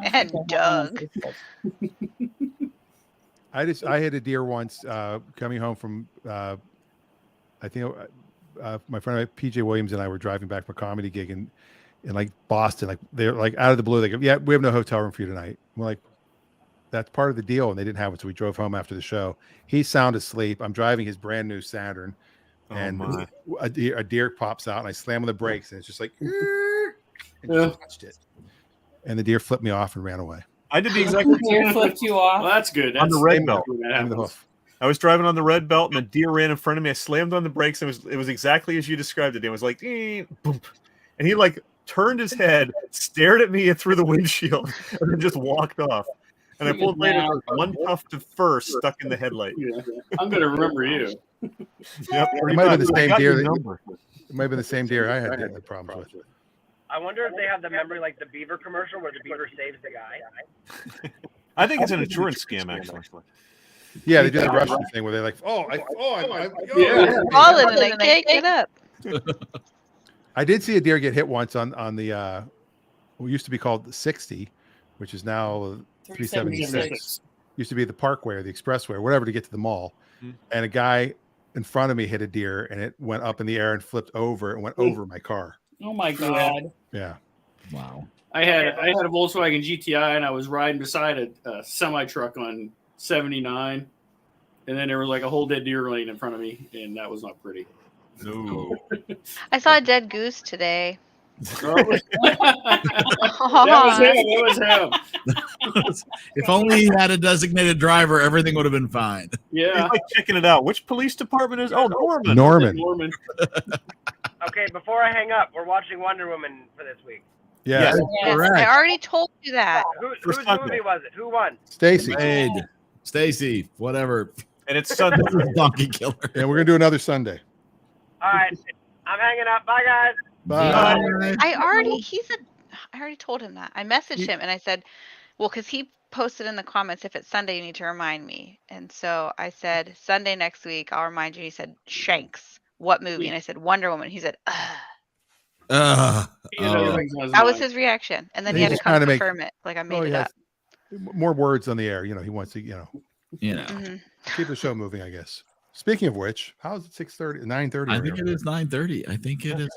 And Doug. I hit a deer once coming home from I think my friend PJ Williams and I were driving back from a comedy gig in like Boston. Like they're like out of the blue, they go, "Yeah, we have no hotel room for you tonight." We're like, "That's part of the deal," and they didn't have it, so we drove home after the show. He's sound asleep. I'm driving his brand new Saturn, and a deer pops out, and I slam on the brakes, and it's just like, and just touched it, and the deer flipped me off and ran away. I did the exact same Deer flipped you off. Well, that's good. on the red belt. I I was driving on the red belt, and a deer ran in front of me. I slammed on the brakes, and it was exactly as you described it. It was like, boom, and he like turned his head, stared at me through the windshield, and then just walked off. And I pulled later, one tuft of fur stuck in the headlight. Yeah. I'm going to remember you. Yep, It might have been the same deer. It might have been the same deer I had the problems with. I wonder if they have the memory like the beaver commercial where the beaver saves the guy. I think it's an insurance scam, actually. Yeah, they do the Russian thing where they're like, "Oh, fallen and I can't get up." I did see a deer get hit once on the what used to be called the 60, which is now 376. Used to be the Parkway or the Expressway or whatever to get to the mall. And a guy in front of me hit a deer, and it went up in the air and flipped over and went over my car. Oh my God! Yeah. Wow. I had a Volkswagen GTI, and I was riding beside a semi truck on 79, and then there was like a whole dead deer laying in front of me, and that was not pretty. No. I saw a dead goose today. That was him. If only he had a designated driver, everything would have been fine. Yeah. Like checking it out. Which police department is? Oh, Norman. Okay, before I hang up, we're watching Wonder Woman for this week. Yeah. Yes, I already told you that. Whose movie was it? Who won? Stacy. Stacy, whatever. And it's Sunday. Donkey Killer. And we're gonna do another Sunday. All right, I'm hanging up. Bye, guys. Bye. I already told him that. I messaged him and I said, well, because he posted in the comments, if it's Sunday, you need to remind me. And so I said, Sunday next week, I'll remind you. He said, Shanks. What movie? And I said, Wonder Woman. He said, that was his reaction. And then he had to come confirm it. Like I made it up. More words on the air. You know, he wants to, Mm-hmm. keep the show moving, I guess. Speaking of which, how is it 6:30, 9:30? I think it is 9:30. I think it is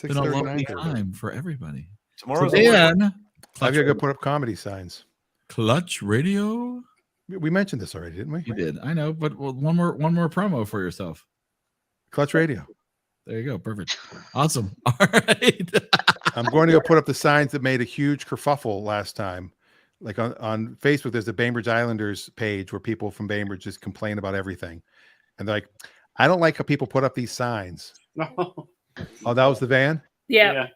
been a lovely time for everybody. Tomorrow's I've got to go put up comedy signs. Clutch Radio. We mentioned this already, didn't we? You did. I know, but one more promo for yourself. Clutch Radio. There you go. Perfect. Awesome. All right. I'm going to go put up the signs that made a huge kerfuffle last time. Like on Facebook, there's the Bainbridge Islanders page where people from Bainbridge just complain about everything. And they're like, I don't like how people put up these signs. Oh, that was the van? Yeah.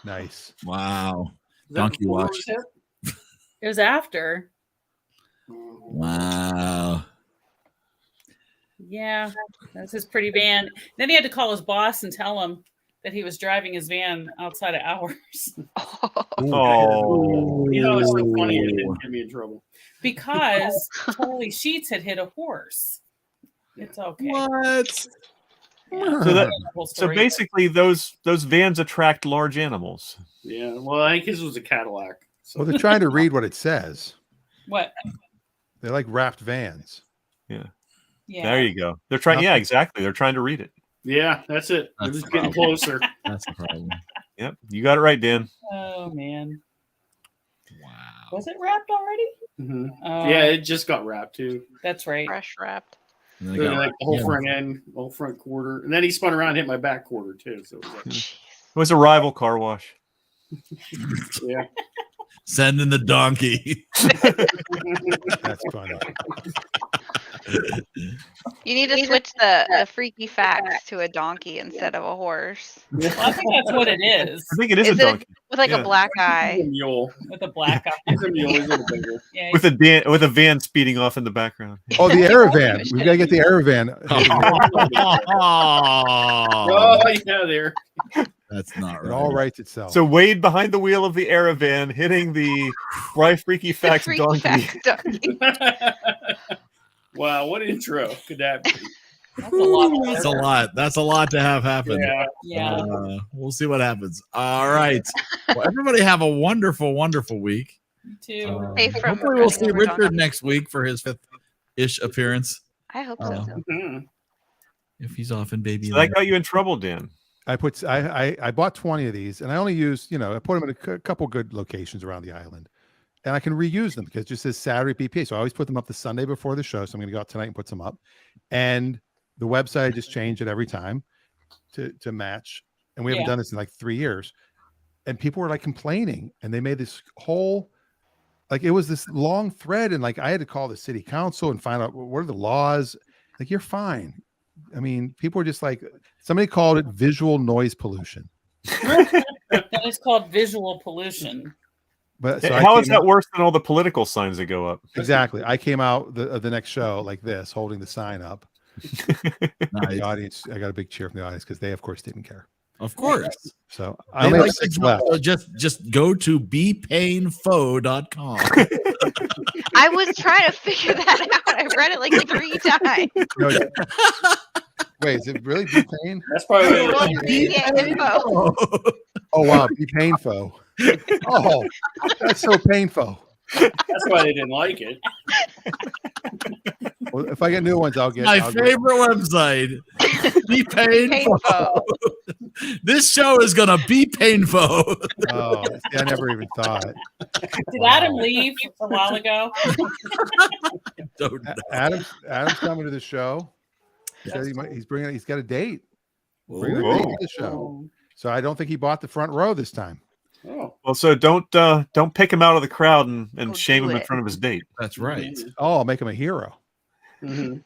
Nice. Wow. Donkey Watch. It was after. Wow. Yeah, that's his pretty van. Then he had to call his boss and tell him that he was driving his van outside of hours. Oh. You know, it's so funny. It didn't get me in trouble. Because Holy Sheets had hit a horse. It's okay. What? Yeah. So basically, those vans attract large animals. Yeah. Well, I think his was a Cadillac. So. Well, they're trying to read what it says. What? They're like wrapped vans. Yeah. Yeah. There you go. They're trying. Yeah, exactly. They're trying to read it. Yeah, that's it. That's It's getting closer. That's the problem. Yep, you got it right, Dan. Oh man. Wow. Was it wrapped already? Mm-hmm. Oh, Yeah, it just got wrapped too. That's right. Fresh wrapped. And So, like the whole front end, whole front quarter, and then he spun around and hit my back quarter too. So it was like, It was a rival car wash. yeah. Send in the donkey. That's funny. You need to switch the freaky facts to a donkey instead of a horse. Well, I think that's what it is. I think it is a donkey. With like a black eye. He's a mule. With a black eye. He's a mule. He's a little bigger. Yeah, With a van speeding off in the background. Oh, the Aerovan. We've got to get the Aerovan. Oh, yeah, there. That's not It right. all writes itself. So Wade behind the wheel of the Aerovan, hitting the Fry Freaky Facts Freaky donkey. facts donkey. Wow, what intro could that be? that's a lot. That's a lot. That's a lot to have happen. Yeah. Yeah. We'll see what happens. All right. Well, everybody have a wonderful, wonderful week. too. Safe from Hopefully, we'll running see over Richard Donald. next week for his 5th-ish appearance. I hope so. Mhm. If he's off in baby So land. that got you in trouble, Dan. I bought 20 of these, and I only used, I put them in a couple good locations around the island, and I can reuse them because it just says Saturday BPA. So I always put them up the Sunday before the show. So I'm going to go out tonight and put some up, and the website I just change it every time to match. And we haven't done this in like 3 years, and people were like complaining, and they made this whole, like, it was this long thread, and like I had to call the city council and find out what are the laws. Like, you're fine. I mean, people were just like, somebody called it visual noise pollution. That is called visual pollution. But so How is that worse than all the political signs that go up? Exactly. I came out the next show like this, holding the sign up. Nice. The audience, I got a big cheer from the audience because they, of course, didn't care. Of course. So They I only have like 6 to left. just go to bepainfo.com. I was trying to figure that out. I read it like 3 times. No, wait, is it really Be Pain? That's probably what it is. Yeah, info. Oh wow, Be Painful. Oh, that's so painful. That's why they didn't like it. Well, if I get new ones, I'll get My favorite website. Be painful. This show is gonna be painful. Oh, see, I never even thought. Did Adam leave a while ago? Adam's coming to the show. He said he's got a date. Bringing a date to the show. So I don't think he bought the front row this time. Oh. Well, so don't pick him out of the crowd and shame him in front of his date. That's right. Oh, I'll make him a hero. Mm-hmm.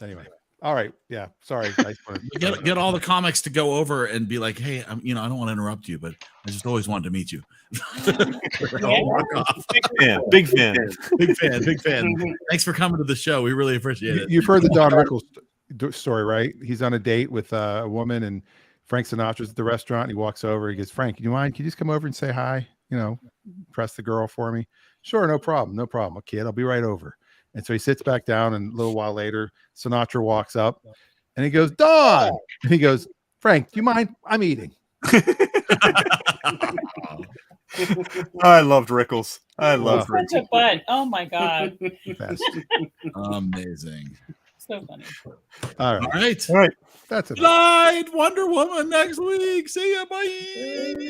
Anyway, all right, yeah. Sorry, guys. Get all the comics to go over and be like, hey, I don't want to interrupt you, but I just always wanted to meet you. Big fan. Thanks for coming to the show. We really appreciate it. You've heard the Don Rickles story, right? He's on a date with a woman, and Frank Sinatra's at the restaurant. And he walks over. He goes, "Frank, do you mind? Can you just come over and say hi? Press the girl for me." "Sure, no problem, no problem, kid. I'll be right over." And so he sits back down, and a little while later, Sinatra walks up, and he goes, "Don!" And he goes, "Frank, do you mind? I'm eating." I loved Rickles. I loved Such a butt. Oh my god. Best. Amazing. So funny. All All right. right. That's it. Good night, Wonder Woman next week. See ya. Bye.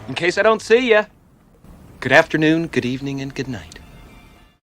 In case I don't see ya, good afternoon, good evening, and good night.